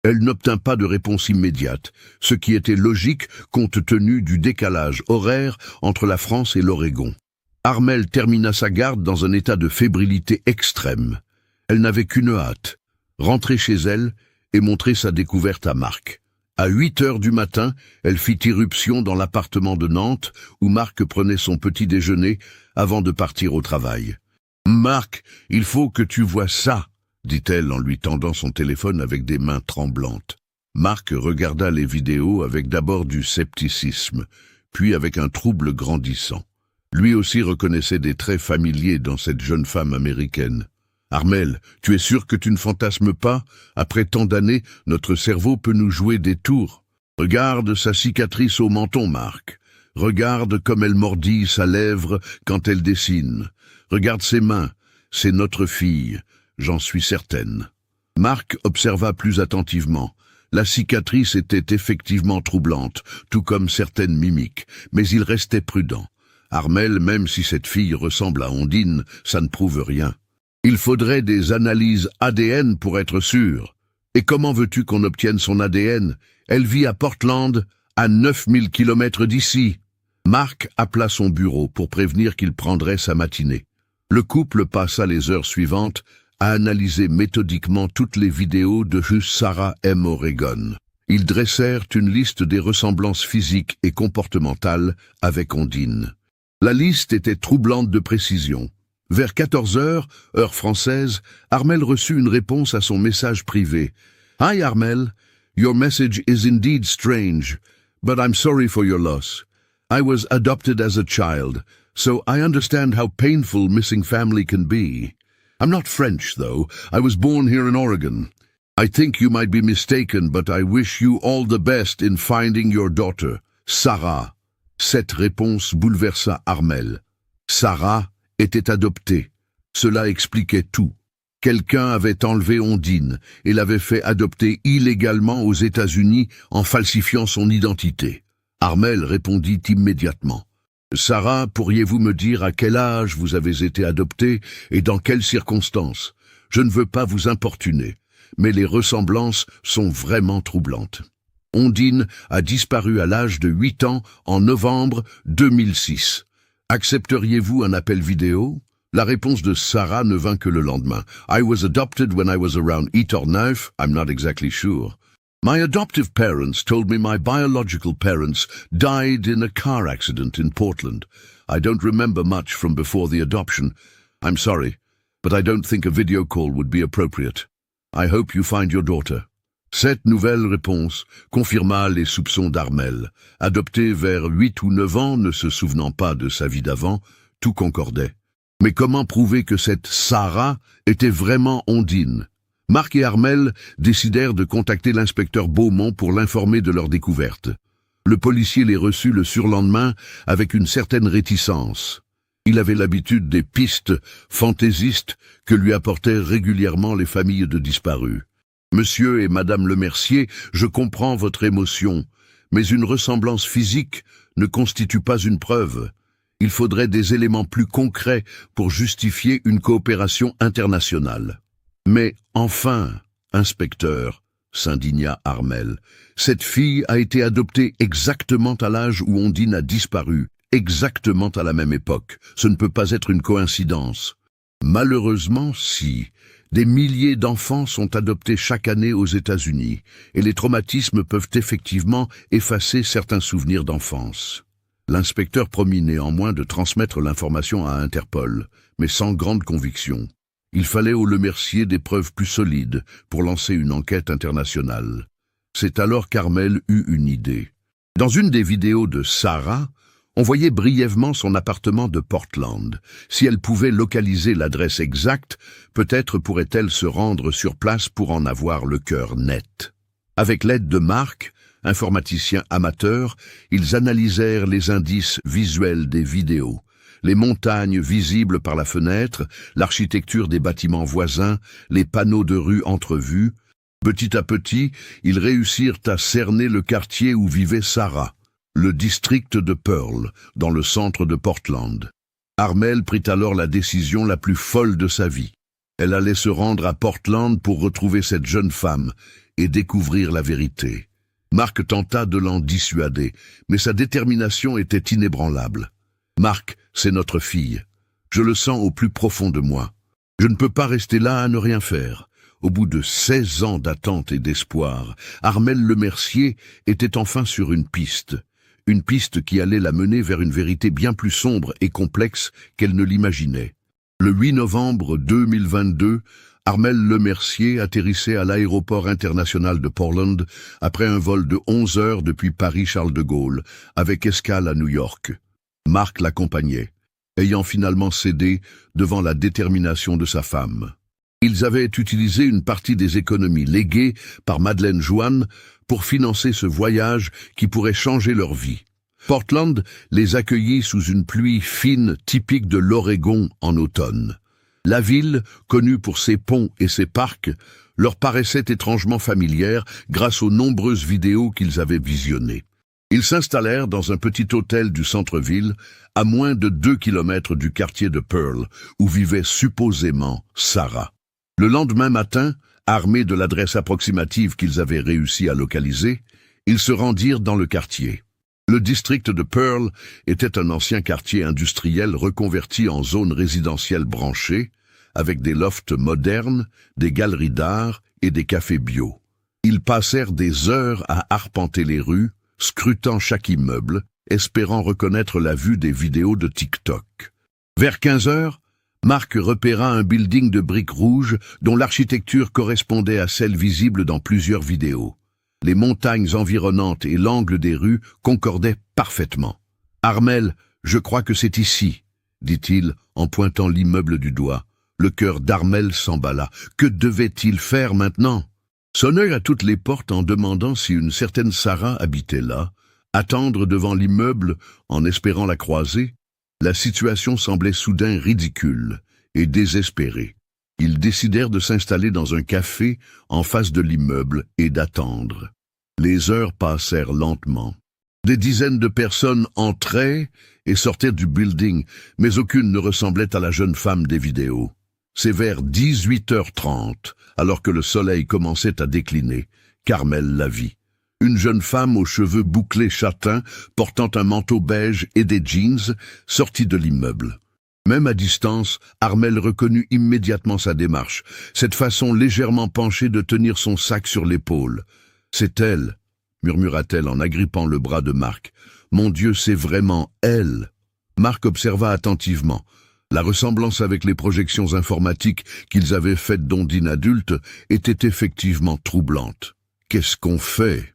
Elle n'obtint pas de réponse immédiate, ce qui était logique compte tenu du décalage horaire entre la France et l'Oregon. Armelle termina sa garde dans un état de fébrilité extrême. Elle n'avait qu'une hâte, rentrer chez elle et montrer sa découverte à Marc. À 8 heures du matin, elle fit irruption dans l'appartement de Nantes où Marc prenait son petit déjeuner avant de partir au travail. « Marc, il faut que tu vois ça !» dit-elle en lui tendant son téléphone avec des mains tremblantes. Marc regarda les vidéos avec d'abord du scepticisme, puis avec un trouble grandissant. Lui aussi reconnaissait des traits familiers dans cette jeune femme américaine. « Armelle, tu es sûr que tu ne fantasmes pas? Après tant d'années, notre cerveau peut nous jouer des tours. Regarde sa cicatrice au menton, Marc. Regarde comme elle mordille sa lèvre quand elle dessine. Regarde ses mains, c'est notre fille. J'en suis certaine. » Marc observa plus attentivement. La cicatrice était effectivement troublante, tout comme certaines mimiques, mais il restait prudent. Armelle, même si cette fille ressemble à Ondine, ça ne prouve rien. Il faudrait des analyses ADN pour être sûr. Et comment veux-tu qu'on obtienne son ADN? Elle vit à Portland, à 9000 kilomètres d'ici. Marc appela son bureau pour prévenir qu'il prendrait sa matinée. Le couple passa les heures suivantes à analyser méthodiquement toutes les vidéos de Sarah M. Oregon. Ils dressèrent une liste des ressemblances physiques et comportementales avec Ondine. La liste était troublante de précision. Vers 14 heures, heure française, Armelle reçut une réponse à son message privé. « Hi Armelle, your message is indeed strange, but I'm sorry for your loss. I was adopted as a child, so I understand how painful missing family can be. I'm not French, though. I was born here in Oregon. I think you might be mistaken, but I wish you all the best in finding your daughter, Sarah. » Cette réponse bouleversa Armelle. Sarah était adoptée. Cela expliquait tout. Quelqu'un avait enlevé Ondine et l'avait fait adopter illégalement aux États-Unis en falsifiant son identité. Armelle répondit immédiatement. « Sarah, pourriez-vous me dire à quel âge vous avez été adoptée et dans quelles circonstances? Je ne veux pas vous importuner, mais les ressemblances sont vraiment troublantes. » Ondine a disparu à l'âge de 8 ans en novembre 2006. Accepteriez-vous un appel vidéo? La réponse de Sarah ne vint que le lendemain. « I was adopted when I was around 8 or 9, I'm not exactly sure. My adoptive parents told me my biological parents died in a car accident in Portland. I don't remember much from before the adoption. I'm sorry, but I don't think a video call would be appropriate. I hope you find your daughter. » Cette nouvelle réponse confirma les soupçons d'Armelle. Adoptée vers 8 ou 9 ans, ne se souvenant pas de sa vie d'avant, tout concordait. Mais comment prouver que cette Sarah était vraiment Ondine? Marc et Armelle décidèrent de contacter l'inspecteur Beaumont pour l'informer de leur découverte. Le policier les reçut le surlendemain avec une certaine réticence. Il avait l'habitude des pistes fantaisistes que lui apportaient régulièrement les familles de disparus. « Monsieur et Madame Lemercier, je comprends votre émotion, mais une ressemblance physique ne constitue pas une preuve. Il faudrait des éléments plus concrets pour justifier une coopération internationale. » « Mais enfin, inspecteur, » s'indigna Armelle, « cette fille a été adoptée exactement à l'âge où Ondine a disparu, exactement à la même époque. Ce ne peut pas être une coïncidence. » « Malheureusement, si. Des milliers d'enfants sont adoptés chaque année aux États-Unis, et les traumatismes peuvent effectivement effacer certains souvenirs d'enfance. L'inspecteur promit néanmoins de transmettre l'information à Interpol, mais sans grande conviction. Il fallait au Lemercier des preuves plus solides pour lancer une enquête internationale. C'est alors qu'Armel eut une idée. Dans une des vidéos de Sarah, on voyait brièvement son appartement de Portland. Si elle pouvait localiser l'adresse exacte, peut-être pourrait-elle se rendre sur place pour en avoir le cœur net. Avec l'aide de Marc, informaticien amateur, ils analysèrent les indices visuels des vidéos, les montagnes visibles par la fenêtre, l'architecture des bâtiments voisins, les panneaux de rue entrevus. Petit à petit, ils réussirent à cerner le quartier où vivait Sarah, le district de Pearl, dans le centre de Portland. Armel prit alors la décision la plus folle de sa vie. Elle allait se rendre à Portland pour retrouver cette jeune femme et découvrir la vérité. Marc tenta de l'en dissuader, mais sa détermination était inébranlable. « Marc, c'est notre fille. Je le sens au plus profond de moi. Je ne peux pas rester là à ne rien faire. » Au bout de 16 ans d'attente et d'espoir, Armel Lemercier était enfin sur une piste qui allait la mener vers une vérité bien plus sombre et complexe qu'elle ne l'imaginait. Le 8 novembre 2022, Armel Lemercier atterrissait à l'aéroport international de Portland après un vol de 11 heures depuis Paris-Charles de Gaulle, avec escale à New York. Marc l'accompagnait, ayant finalement cédé devant la détermination de sa femme. Ils avaient utilisé une partie des économies léguées par Madeleine Joanne pour financer ce voyage qui pourrait changer leur vie. Portland les accueillit sous une pluie fine typique de l'Oregon en automne. La ville, connue pour ses ponts et ses parcs, leur paraissait étrangement familière grâce aux nombreuses vidéos qu'ils avaient visionnées. Ils s'installèrent dans un petit hôtel du centre-ville, à moins de 2 kilomètres du quartier de Pearl, où vivait supposément Sarah. Le lendemain matin, armés de l'adresse approximative qu'ils avaient réussi à localiser, ils se rendirent dans le quartier. Le district de Pearl était un ancien quartier industriel reconverti en zone résidentielle branchée, avec des lofts modernes, des galeries d'art et des cafés bio. Ils passèrent des heures à arpenter les rues, scrutant chaque immeuble, espérant reconnaître la vue des vidéos de TikTok. Vers 15 heures, Marc repéra un building de briques rouges dont l'architecture correspondait à celle visible dans plusieurs vidéos. Les montagnes environnantes et l'angle des rues concordaient parfaitement. « Armel, je crois que c'est ici », dit-il en pointant l'immeuble du doigt. Le cœur d'Armel s'emballa. Que devait-il faire maintenant? Sonner à toutes les portes en demandant si une certaine Sarah habitait là, attendre devant l'immeuble en espérant la croiser. La situation semblait soudain ridicule et désespérée. Ils décidèrent de s'installer dans un café en face de l'immeuble et d'attendre. Les heures passèrent lentement. Des dizaines de personnes entraient et sortaient du building, mais aucune ne ressemblait à la jeune femme des vidéos. C'est vers 18h30, alors que le soleil commençait à décliner, qu'Armel la vit. Une jeune femme aux cheveux bouclés châtains, portant un manteau beige et des jeans, sortit de l'immeuble. Même à distance, Armel reconnut immédiatement sa démarche, cette façon légèrement penchée de tenir son sac sur l'épaule. « C'est elle », murmura-t-elle en agrippant le bras de Marc. « Mon Dieu, c'est vraiment elle !» Marc observa attentivement. La ressemblance avec les projections informatiques qu'ils avaient faites d'Ondine adulte était effectivement troublante. « Qu'est-ce qu'on fait ?»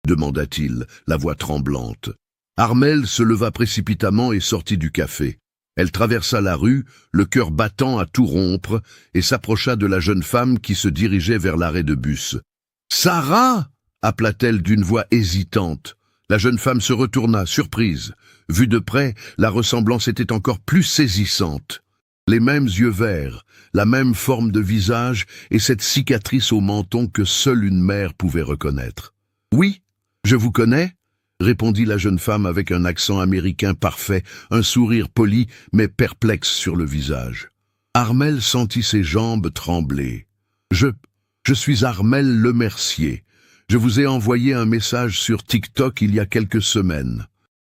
demanda-t-il, la voix tremblante. Armel se leva précipitamment et sortit du café. Elle traversa la rue, le cœur battant à tout rompre, et s'approcha de la jeune femme qui se dirigeait vers l'arrêt de bus. « Sarah !» appela-t-elle d'une voix hésitante. La jeune femme se retourna, surprise. Vue de près, la ressemblance était encore plus saisissante. Les mêmes yeux verts, la même forme de visage et cette cicatrice au menton que seule une mère pouvait reconnaître. « Oui, je vous connais ?» répondit la jeune femme avec un accent américain parfait, un sourire poli mais perplexe sur le visage. Armel sentit ses jambes trembler. « Je suis Armel Lemercier. Je vous ai envoyé un message sur TikTok il y a quelques semaines.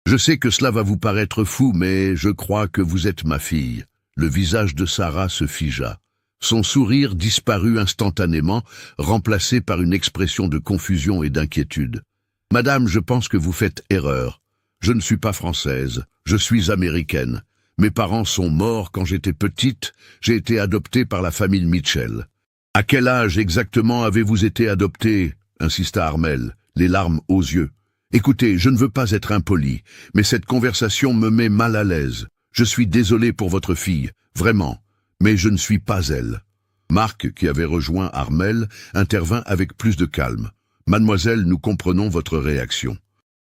Je sais que cela va vous paraître fou, mais je crois que vous êtes ma fille. » Le visage de Sarah se figea. Son sourire disparut instantanément, remplacé par une expression de confusion et d'inquiétude. « Madame, je pense que vous faites erreur. Je ne suis pas française, je suis américaine. Mes parents sont morts quand j'étais petite, j'ai été adoptée par la famille Mitchell. »« À quel âge exactement avez-vous été adoptée ?» insista Armel, les larmes aux yeux. « Écoutez, je ne veux pas être impoli, mais cette conversation me met mal à l'aise. Je suis désolé pour votre fille, vraiment, mais je ne suis pas elle. » Marc, qui avait rejoint Armel, intervint avec plus de calme. « Mademoiselle, nous comprenons votre réaction.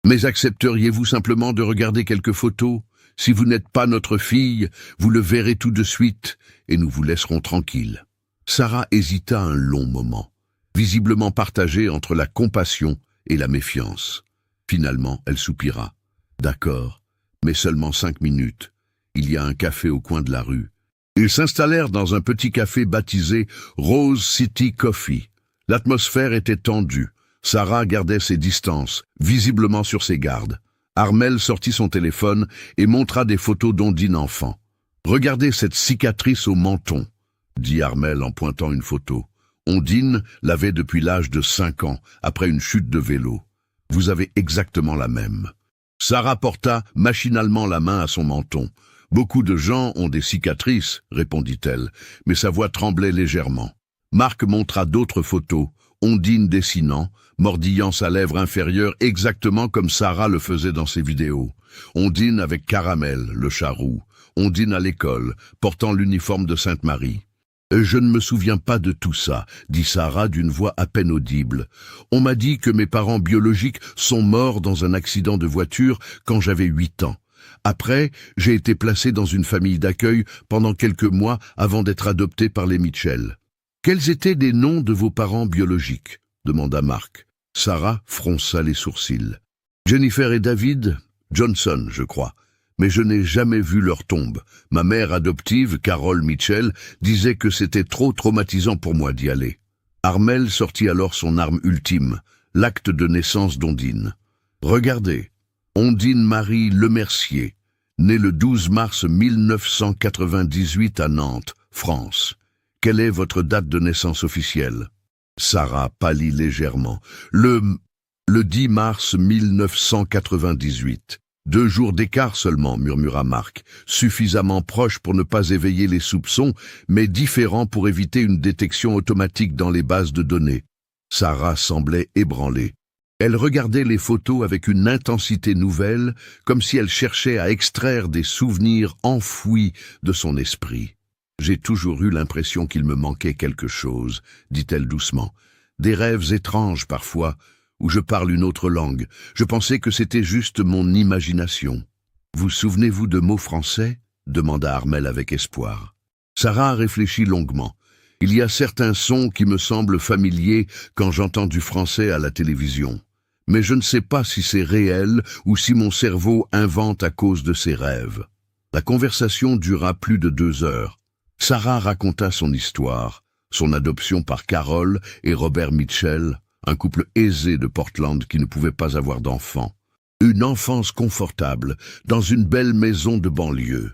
Mais accepteriez-vous simplement de regarder quelques photos ? Si vous n'êtes pas notre fille, vous le verrez tout de suite, et nous vous laisserons tranquille. » Sarah hésita un long moment, visiblement partagée entre la compassion et la méfiance. Finalement, elle soupira. « D'accord, mais seulement 5 minutes. Il y a un café au coin de la rue. » Ils s'installèrent dans un petit café baptisé Rose City Coffee. L'atmosphère était tendue. Sarah gardait ses distances, visiblement sur ses gardes. Armel sortit son téléphone et montra des photos d'Ondine enfant. « Regardez cette cicatrice au menton, » dit Armel en pointant une photo. Ondine l'avait depuis l'âge de 5 ans, après une chute de vélo. « Vous avez exactement la même. » Sarah porta machinalement la main à son menton. « Beaucoup de gens ont des cicatrices, » répondit-elle, mais sa voix tremblait légèrement. Marc montra d'autres photos, Ondine dessinant, mordillant sa lèvre inférieure exactement comme Sarah le faisait dans ses vidéos. Ondine avec Caramel, le chat roux. Ondine à l'école, portant l'uniforme de Sainte-Marie. « Je ne me souviens pas de tout ça, » dit Sarah d'une voix à peine audible. « On m'a dit que mes parents biologiques sont morts dans un accident de voiture quand j'avais 8 ans. Après, j'ai été placée dans une famille d'accueil pendant quelques mois avant d'être adoptée par les Mitchell. »« Quels étaient les noms de vos parents biologiques ?» demanda Marc. Sarah fronça les sourcils. « Jennifer et David Johnson, je crois. Mais je n'ai jamais vu leur tombe. Ma mère adoptive, Carole Mitchell, disait que c'était trop traumatisant pour moi d'y aller. » Armel sortit alors son arme ultime, l'acte de naissance d'Ondine. « Regardez, Ondine Marie Lemercier, née le 12 mars 1998 à Nantes, France. Quelle est votre date de naissance officielle ?» Sarah pâlit légèrement. Le 10 mars 1998. 2 jours d'écart seulement, murmura Marc, suffisamment proche pour ne pas éveiller les soupçons, mais différent pour éviter une détection automatique dans les bases de données. Sarah semblait ébranlée. Elle regardait les photos avec une intensité nouvelle, comme si elle cherchait à extraire des souvenirs enfouis de son esprit. « J'ai toujours eu l'impression qu'il me manquait quelque chose, » dit-elle doucement. « Des rêves étranges parfois, où je parle une autre langue. Je pensais que c'était juste mon imagination. »« Vous souvenez-vous de mots français ?» demanda Armel avec espoir. Sarah réfléchit longuement. « Il y a certains sons qui me semblent familiers quand j'entends du français à la télévision. Mais je ne sais pas si c'est réel ou si mon cerveau invente à cause de ses rêves. » La conversation dura plus de 2 heures. Sarah raconta son histoire, son adoption par Carole et Robert Mitchell, un couple aisé de Portland qui ne pouvait pas avoir d'enfants. Une enfance confortable, dans une belle maison de banlieue.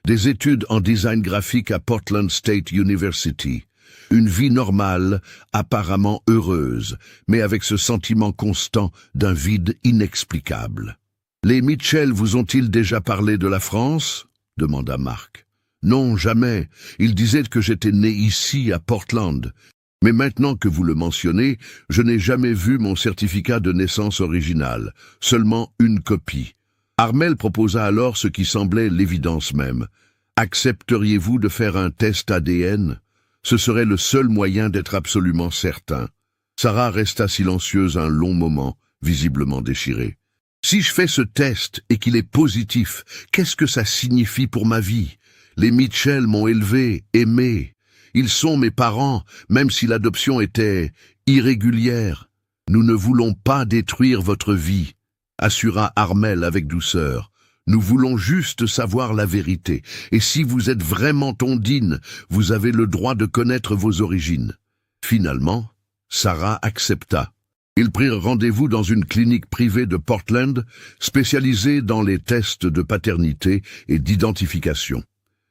Des études en design graphique à Portland State University. Une vie normale, apparemment heureuse, mais avec ce sentiment constant d'un vide inexplicable. « Les Mitchell vous ont-ils déjà parlé de la France ?» demanda Marc. « Non, jamais. Ils disaient que j'étais né ici, à Portland. Mais maintenant que vous le mentionnez, je n'ai jamais vu mon certificat de naissance original, seulement une copie. » Armel proposa alors ce qui semblait l'évidence même. « Accepteriez-vous de faire un test ADN ? Ce serait le seul moyen d'être absolument certain. » Sarah resta silencieuse un long moment, visiblement déchirée. « Si je fais ce test et qu'il est positif, qu'est-ce que ça signifie pour ma vie ? Les Mitchell m'ont élevé, aimé. Ils sont mes parents, même si l'adoption était irrégulière. Nous ne voulons pas détruire votre vie, » assura Armel avec douceur. « Nous voulons juste savoir la vérité. Et si vous êtes vraiment Ondine, vous avez le droit de connaître vos origines. » Finalement, Sarah accepta. Ils prirent rendez-vous dans une clinique privée de Portland, spécialisée dans les tests de paternité et d'identification.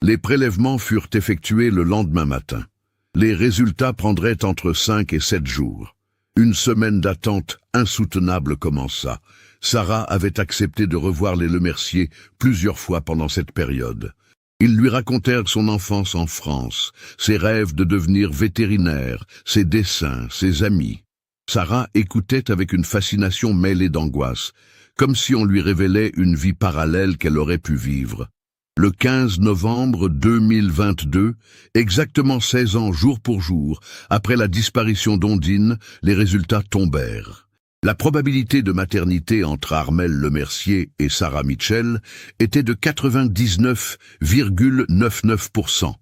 Les prélèvements furent effectués le lendemain matin. Les résultats prendraient entre 5 et 7 jours. Une semaine d'attente insoutenable commença. Sarah avait accepté de revoir les Lemercier plusieurs fois pendant cette période. Ils lui racontèrent son enfance en France, ses rêves de devenir vétérinaire, ses dessins, ses amis. Sarah écoutait avec une fascination mêlée d'angoisse, comme si on lui révélait une vie parallèle qu'elle aurait pu vivre. Le 15 novembre 2022, exactement 16 ans jour pour jour, après la disparition d'Ondine, les résultats tombèrent. La probabilité de maternité entre Armelle Lemercier et Sarah Mitchell était de 99,99%.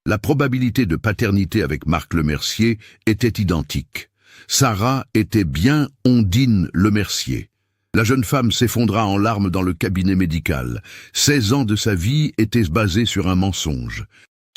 La probabilité de paternité avec Marc Lemercier était identique. Sarah était bien Ondine Lemercier. La jeune femme s'effondra en larmes dans le cabinet médical. 16 ans de sa vie étaient basés sur un mensonge.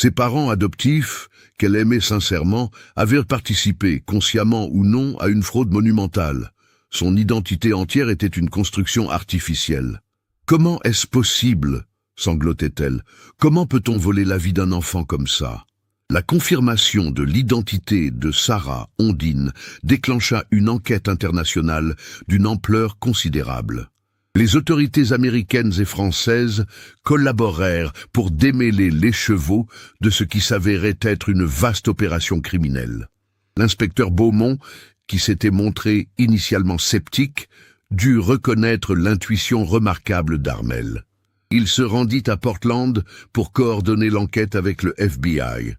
Ses parents adoptifs, qu'elle aimait sincèrement, avaient participé, consciemment ou non, à une fraude monumentale. Son identité entière était une construction artificielle. « Comment est-ce possible ?» sanglotait-elle. « Comment peut-on voler la vie d'un enfant comme ça ?» La confirmation de l'identité de Sarah Ondine déclencha une enquête internationale d'une ampleur considérable. Les autorités américaines et françaises collaborèrent pour démêler l'écheveau de ce qui s'avérait être une vaste opération criminelle. L'inspecteur Beaumont, qui s'était montré initialement sceptique, dut reconnaître l'intuition remarquable d'Armelle. Il se rendit à Portland pour coordonner l'enquête avec le FBI.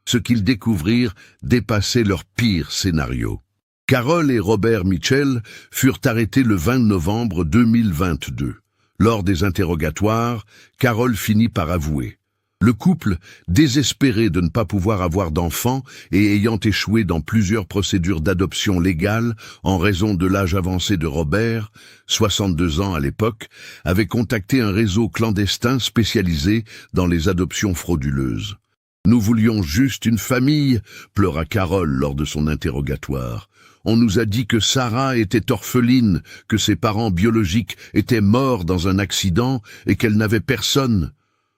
Ce qu'ils découvrirent dépassait leur pire scénario. Carol et Robert Mitchell furent arrêtés le 20 novembre 2022. Lors des interrogatoires, Carol finit par avouer. Le couple, désespéré de ne pas pouvoir avoir d'enfants et ayant échoué dans plusieurs procédures d'adoption légales en raison de l'âge avancé de Robert, 62 ans à l'époque, avait contacté un réseau clandestin spécialisé dans les adoptions frauduleuses. « Nous voulions juste une famille », pleura Carol lors de son interrogatoire. « On nous a dit que Sarah était orpheline, que ses parents biologiques étaient morts dans un accident et qu'elle n'avait personne.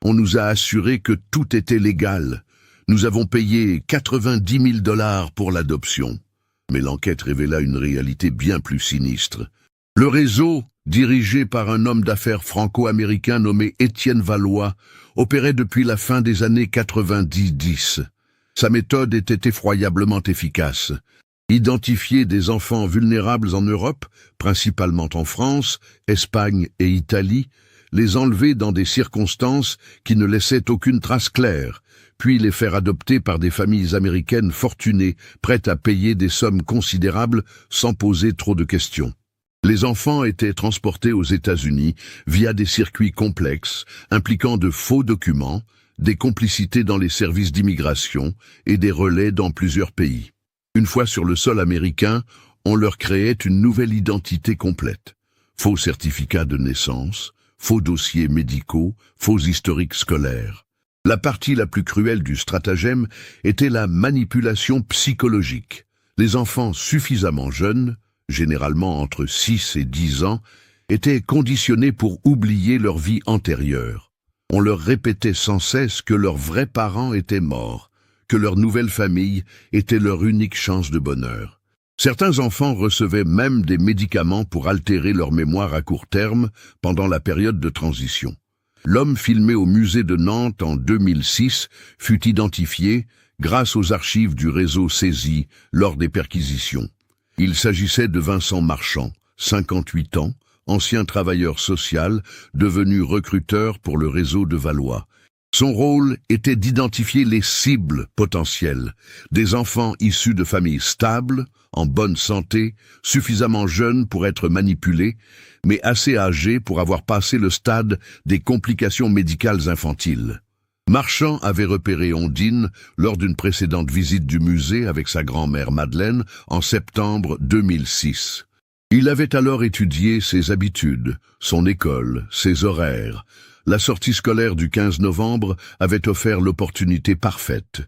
On nous a assuré que tout était légal. Nous avons payé 90 000 $ pour l'adoption. » Mais l'enquête révéla une réalité bien plus sinistre. Le réseau, dirigé par un homme d'affaires franco-américain nommé Étienne Valois, opérait depuis la fin des années 90. Sa méthode était effroyablement efficace. Identifier des enfants vulnérables en Europe, principalement en France, Espagne et Italie, les enlever dans des circonstances qui ne laissaient aucune trace claire, puis les faire adopter par des familles américaines fortunées, prêtes à payer des sommes considérables sans poser trop de questions. Les enfants étaient transportés aux États-Unis via des circuits complexes, impliquant de faux documents, des complicités dans les services d'immigration et des relais dans plusieurs pays. Une fois sur le sol américain, on leur créait une nouvelle identité complète. Faux certificats de naissance, faux dossiers médicaux, faux historiques scolaires. La partie la plus cruelle du stratagème était la manipulation psychologique. Les enfants suffisamment jeunes, généralement entre 6 et 10 ans, étaient conditionnés pour oublier leur vie antérieure. On leur répétait sans cesse que leurs vrais parents étaient morts, que leur nouvelle famille était leur unique chance de bonheur. Certains enfants recevaient même des médicaments pour altérer leur mémoire à court terme pendant la période de transition. L'homme filmé au musée de Nantes en 2006 fut identifié grâce aux archives du réseau saisi lors des perquisitions. Il s'agissait de Vincent Marchand, 58 ans, ancien travailleur social, devenu recruteur pour le réseau de Valois. Son rôle était d'identifier les cibles potentielles, des enfants issus de familles stables, en bonne santé, suffisamment jeunes pour être manipulés, mais assez âgés pour avoir passé le stade des complications médicales infantiles. Marchand avait repéré Ondine lors d'une précédente visite du musée avec sa grand-mère Madeleine en septembre 2006. Il avait alors étudié ses habitudes, son école, ses horaires. La sortie scolaire du 15 novembre avait offert l'opportunité parfaite.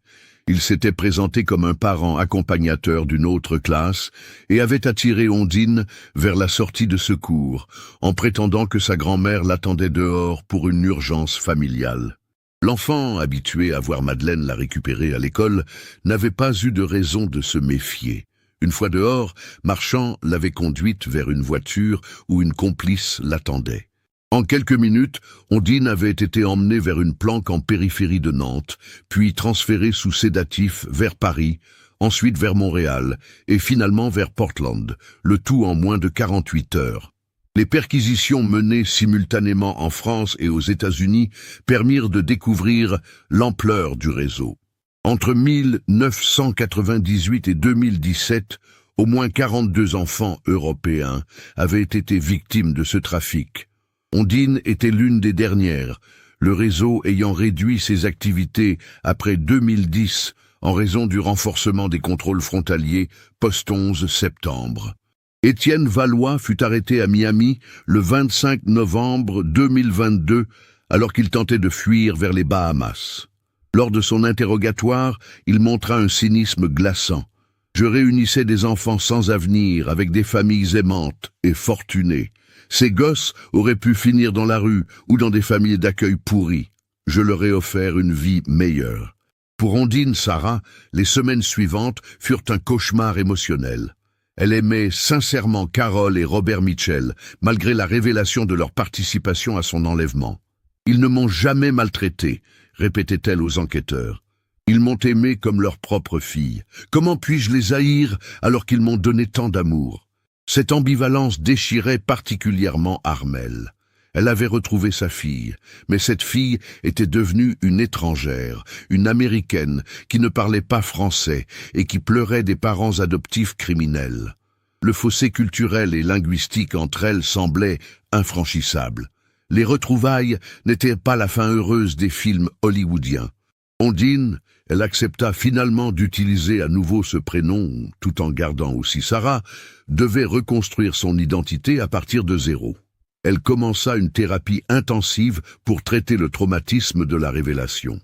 Il s'était présenté comme un parent accompagnateur d'une autre classe et avait attiré Ondine vers la sortie de secours, en prétendant que sa grand-mère l'attendait dehors pour une urgence familiale. L'enfant, habitué à voir Madeleine la récupérer à l'école, n'avait pas eu de raison de se méfier. Une fois dehors, Marchand l'avait conduite vers une voiture où une complice l'attendait. En quelques minutes, Ondine avait été emmenée vers une planque en périphérie de Nantes, puis transférée sous sédatif vers Paris, ensuite vers Montréal et finalement vers Portland, le tout en moins de 48 heures. Les perquisitions menées simultanément en France et aux États-Unis permirent de découvrir l'ampleur du réseau. Entre 1998 et 2017, au moins 42 enfants européens avaient été victimes de ce trafic. Ondine était l'une des dernières, le réseau ayant réduit ses activités après 2010 en raison du renforcement des contrôles frontaliers post-11 septembre. Étienne Valois fut arrêté à Miami le 25 novembre 2022 alors qu'il tentait de fuir vers les Bahamas. Lors de son interrogatoire, il montra un cynisme glaçant. Je réunissais des enfants sans avenir avec des familles aimantes et fortunées. Ces gosses auraient pu finir dans la rue ou dans des familles d'accueil pourries. Je leur ai offert une vie meilleure. Pour Ondine Sarah, les semaines suivantes furent un cauchemar émotionnel. Elle aimait sincèrement Carole et Robert Mitchell, malgré la révélation de leur participation à son enlèvement. « Ils ne m'ont jamais maltraité », répétait-elle aux enquêteurs. « Ils m'ont aimé comme leur propre fille. Comment puis-je les haïr alors qu'ils m'ont donné tant d'amour ?» Cette ambivalence déchirait particulièrement Armelle. Elle avait retrouvé sa fille, mais cette fille était devenue une étrangère, une Américaine qui ne parlait pas français et qui pleurait des parents adoptifs criminels. Le fossé culturel et linguistique entre elles semblait infranchissable. Les retrouvailles n'étaient pas la fin heureuse des films hollywoodiens. Ondine, elle accepta finalement d'utiliser à nouveau ce prénom, tout en gardant aussi Sarah, devait reconstruire son identité à partir de zéro. Elle commença une thérapie intensive pour traiter le traumatisme de la révélation.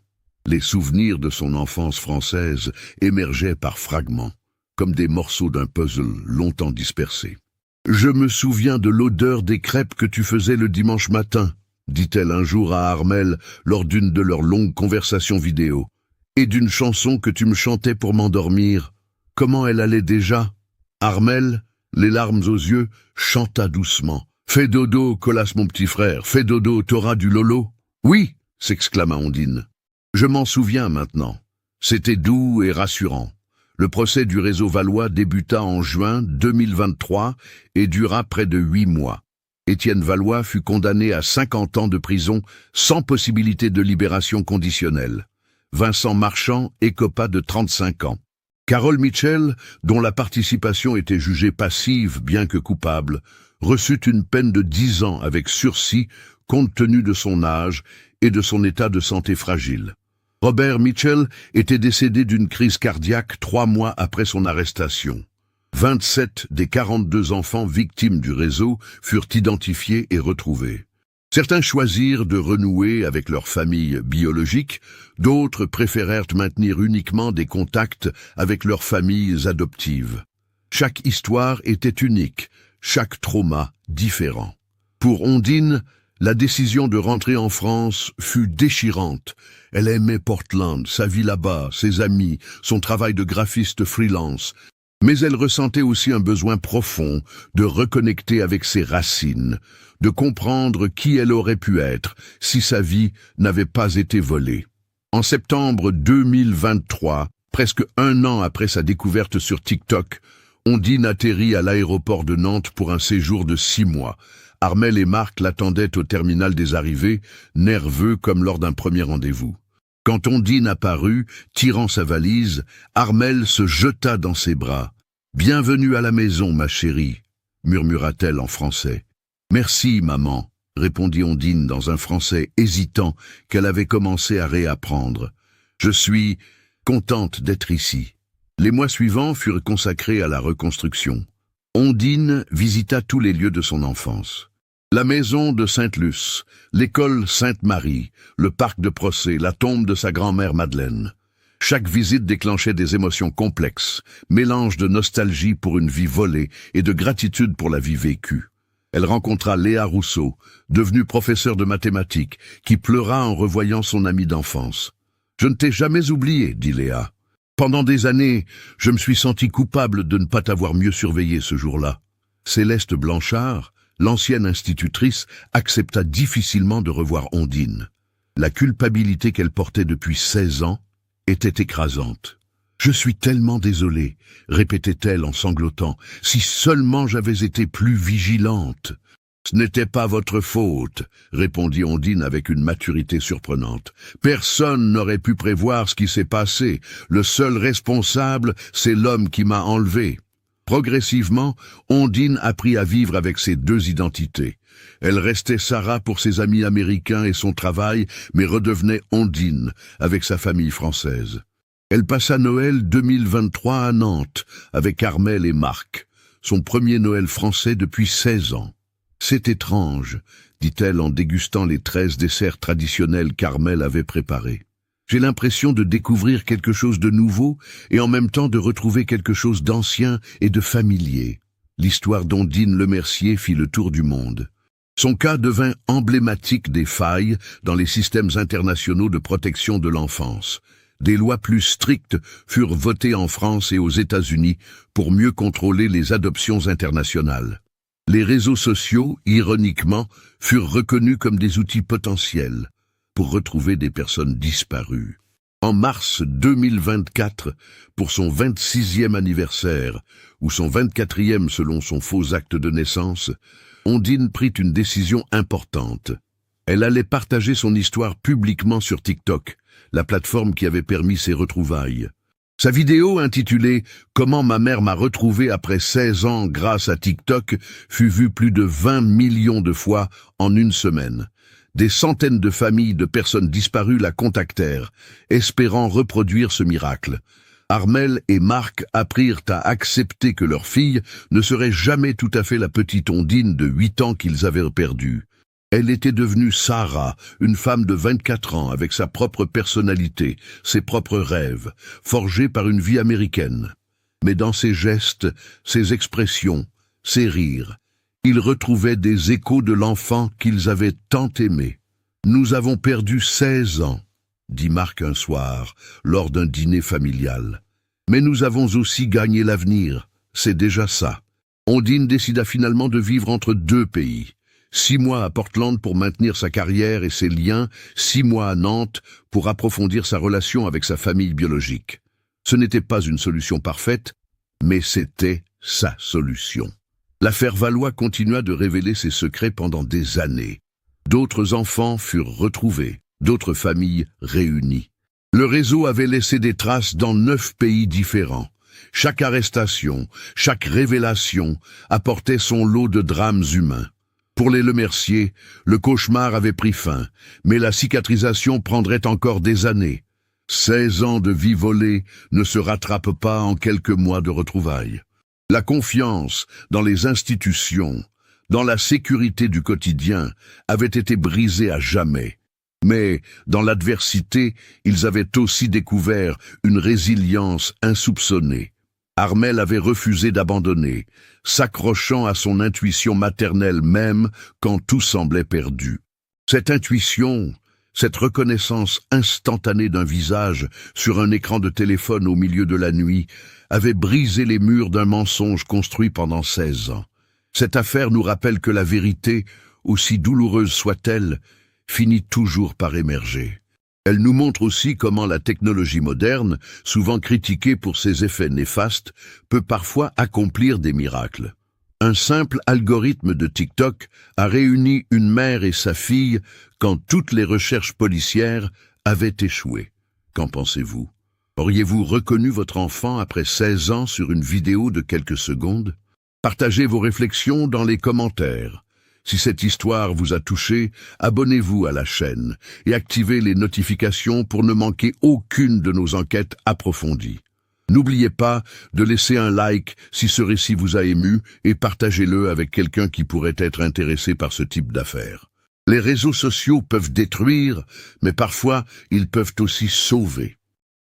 Les souvenirs de son enfance française émergeaient par fragments, comme des morceaux d'un puzzle longtemps dispersés. « Je me souviens de l'odeur des crêpes que tu faisais le dimanche matin », dit-elle un jour à Armelle lors d'une de leurs longues conversations vidéo, « et d'une chanson que tu me chantais pour m'endormir. Comment elle allait déjà ?» Armelle, les larmes aux yeux, chanta doucement. « Fais dodo, Colas mon petit frère, fais dodo, t'auras du lolo. »« Oui !» s'exclama Ondine. « Je m'en souviens maintenant. C'était doux et rassurant. » Le procès du réseau Valois débuta en juin 2023 et dura près de 8 mois. Étienne Valois fut condamné à 50 ans de prison sans possibilité de libération conditionnelle. Vincent Marchand écopa de 35 ans. Carole Mitchell, dont la participation était jugée passive bien que coupable, reçut une peine de 10 ans avec sursis compte tenu de son âge et de son état de santé fragile. Robert Mitchell était décédé d'une crise cardiaque 3 mois après son arrestation. 27 des 42 enfants victimes du réseau furent identifiés et retrouvés. Certains choisirent de renouer avec leur famille biologique, d'autres préférèrent maintenir uniquement des contacts avec leurs familles adoptives. Chaque histoire était unique, chaque trauma différent. Pour Ondine, la décision de rentrer en France fut déchirante. Elle aimait Portland, sa vie là-bas, ses amis, son travail de graphiste freelance. Mais elle ressentait aussi un besoin profond de reconnecter avec ses racines, de comprendre qui elle aurait pu être si sa vie n'avait pas été volée. En septembre 2023, presque 1 an après sa découverte sur TikTok, Ondine atterrit à l'aéroport de Nantes pour un séjour de 6 mois. Armelle et Marc l'attendaient au terminal des arrivées, nerveux comme lors d'un premier rendez-vous. Quand Ondine apparut, tirant sa valise, Armelle se jeta dans ses bras. « Bienvenue à la maison, ma chérie », murmura-t-elle en français. « Merci, maman », répondit Ondine dans un français hésitant qu'elle avait commencé à réapprendre. « Je suis contente d'être ici. » Les mois suivants furent consacrés à la reconstruction. Ondine visita tous les lieux de son enfance. La maison de Sainte-Luce, l'école Sainte-Marie, le parc de Procès, la tombe de sa grand-mère Madeleine. Chaque visite déclenchait des émotions complexes, mélange de nostalgie pour une vie volée et de gratitude pour la vie vécue. Elle rencontra Léa Rousseau, devenue professeure de mathématiques, qui pleura en revoyant son amie d'enfance. « Je ne t'ai jamais oublié, dit Léa. Pendant des années, je me suis senti coupable de ne pas t'avoir mieux surveillé ce jour-là. » Céleste Blanchard, l'ancienne institutrice, accepta difficilement de revoir Ondine. La culpabilité qu'elle portait depuis 16 ans était écrasante. « Je suis tellement désolée, répétait-elle en sanglotant, si seulement j'avais été plus vigilante. »« Ce n'était pas votre faute, répondit Ondine avec une maturité surprenante. Personne n'aurait pu prévoir ce qui s'est passé. Le seul responsable, c'est l'homme qui m'a enlevé. » Progressivement, Ondine apprit à vivre avec ses deux identités. Elle restait Sarah pour ses amis américains et son travail, mais redevenait Ondine avec sa famille française. Elle passa Noël 2023 à Nantes avec Armel et Marc, son premier Noël français depuis 16 ans. « C'est étrange, dit-elle en dégustant les 13 desserts traditionnels qu'Armel avait préparés. J'ai l'impression de découvrir quelque chose de nouveau et en même temps de retrouver quelque chose d'ancien et de familier. » L'histoire d'Ondine Lemercier fit le tour du monde. Son cas devint emblématique des failles dans les systèmes internationaux de protection de l'enfance. Des lois plus strictes furent votées en France et aux États-Unis pour mieux contrôler les adoptions internationales. Les réseaux sociaux, ironiquement, furent reconnus comme des outils potentiels pour retrouver des personnes disparues. En mars 2024, pour son 26e anniversaire, ou son 24e selon son faux acte de naissance, Ondine prit une décision importante. Elle allait partager son histoire publiquement sur TikTok, la plateforme qui avait permis ses retrouvailles. Sa vidéo intitulée « Comment ma mère m'a retrouvé après 16 ans grâce à TikTok » fut vue plus de 20 millions de fois en une semaine. Des centaines de familles de personnes disparues la contactèrent, espérant reproduire ce miracle. Armel et Marc apprirent à accepter que leur fille ne serait jamais tout à fait la petite Ondine de 8 ans qu'ils avaient perdue. Elle était devenue Sarah, une femme de 24 ans avec sa propre personnalité, ses propres rêves, forgés par une vie américaine. Mais dans ses gestes, ses expressions, ses rires, ils retrouvaient des échos de l'enfant qu'ils avaient tant aimé. « Nous avons perdu 16 ans, dit Marc un soir, lors d'un dîner familial. Mais nous avons aussi gagné l'avenir, c'est déjà ça. » Ondine décida finalement de vivre entre deux pays. 6 mois à Portland pour maintenir sa carrière et ses liens, 6 mois à Nantes pour approfondir sa relation avec sa famille biologique. Ce n'était pas une solution parfaite, mais c'était sa solution. L'affaire Valois continua de révéler ses secrets pendant des années. D'autres enfants furent retrouvés, d'autres familles réunies. Le réseau avait laissé des traces dans 9 pays différents. Chaque arrestation, chaque révélation apportait son lot de drames humains. Pour les Lemercier, le cauchemar avait pris fin, mais la cicatrisation prendrait encore des années. 16 ans de vie volée ne se rattrapent pas en quelques mois de retrouvailles. La confiance dans les institutions, dans la sécurité du quotidien, avait été brisée à jamais. Mais, dans l'adversité, ils avaient aussi découvert une résilience insoupçonnée. Armel avait refusé d'abandonner, s'accrochant à son intuition maternelle même quand tout semblait perdu. Cette intuition, cette reconnaissance instantanée d'un visage sur un écran de téléphone au milieu de la nuit, avait brisé les murs d'un mensonge construit pendant 16 ans. Cette affaire nous rappelle que la vérité, aussi douloureuse soit-elle, finit toujours par émerger. Elle nous montre aussi comment la technologie moderne, souvent critiquée pour ses effets néfastes, peut parfois accomplir des miracles. Un simple algorithme de TikTok a réuni une mère et sa fille quand toutes les recherches policières avaient échoué. Qu'en pensez-vous? Auriez-vous reconnu votre enfant après 16 ans sur une vidéo de quelques secondes? Partagez vos réflexions dans les commentaires. Si cette histoire vous a touché, abonnez-vous à la chaîne et activez les notifications pour ne manquer aucune de nos enquêtes approfondies. N'oubliez pas de laisser un like si ce récit vous a ému et partagez-le avec quelqu'un qui pourrait être intéressé par ce type d'affaires. Les réseaux sociaux peuvent détruire, mais parfois ils peuvent aussi sauver.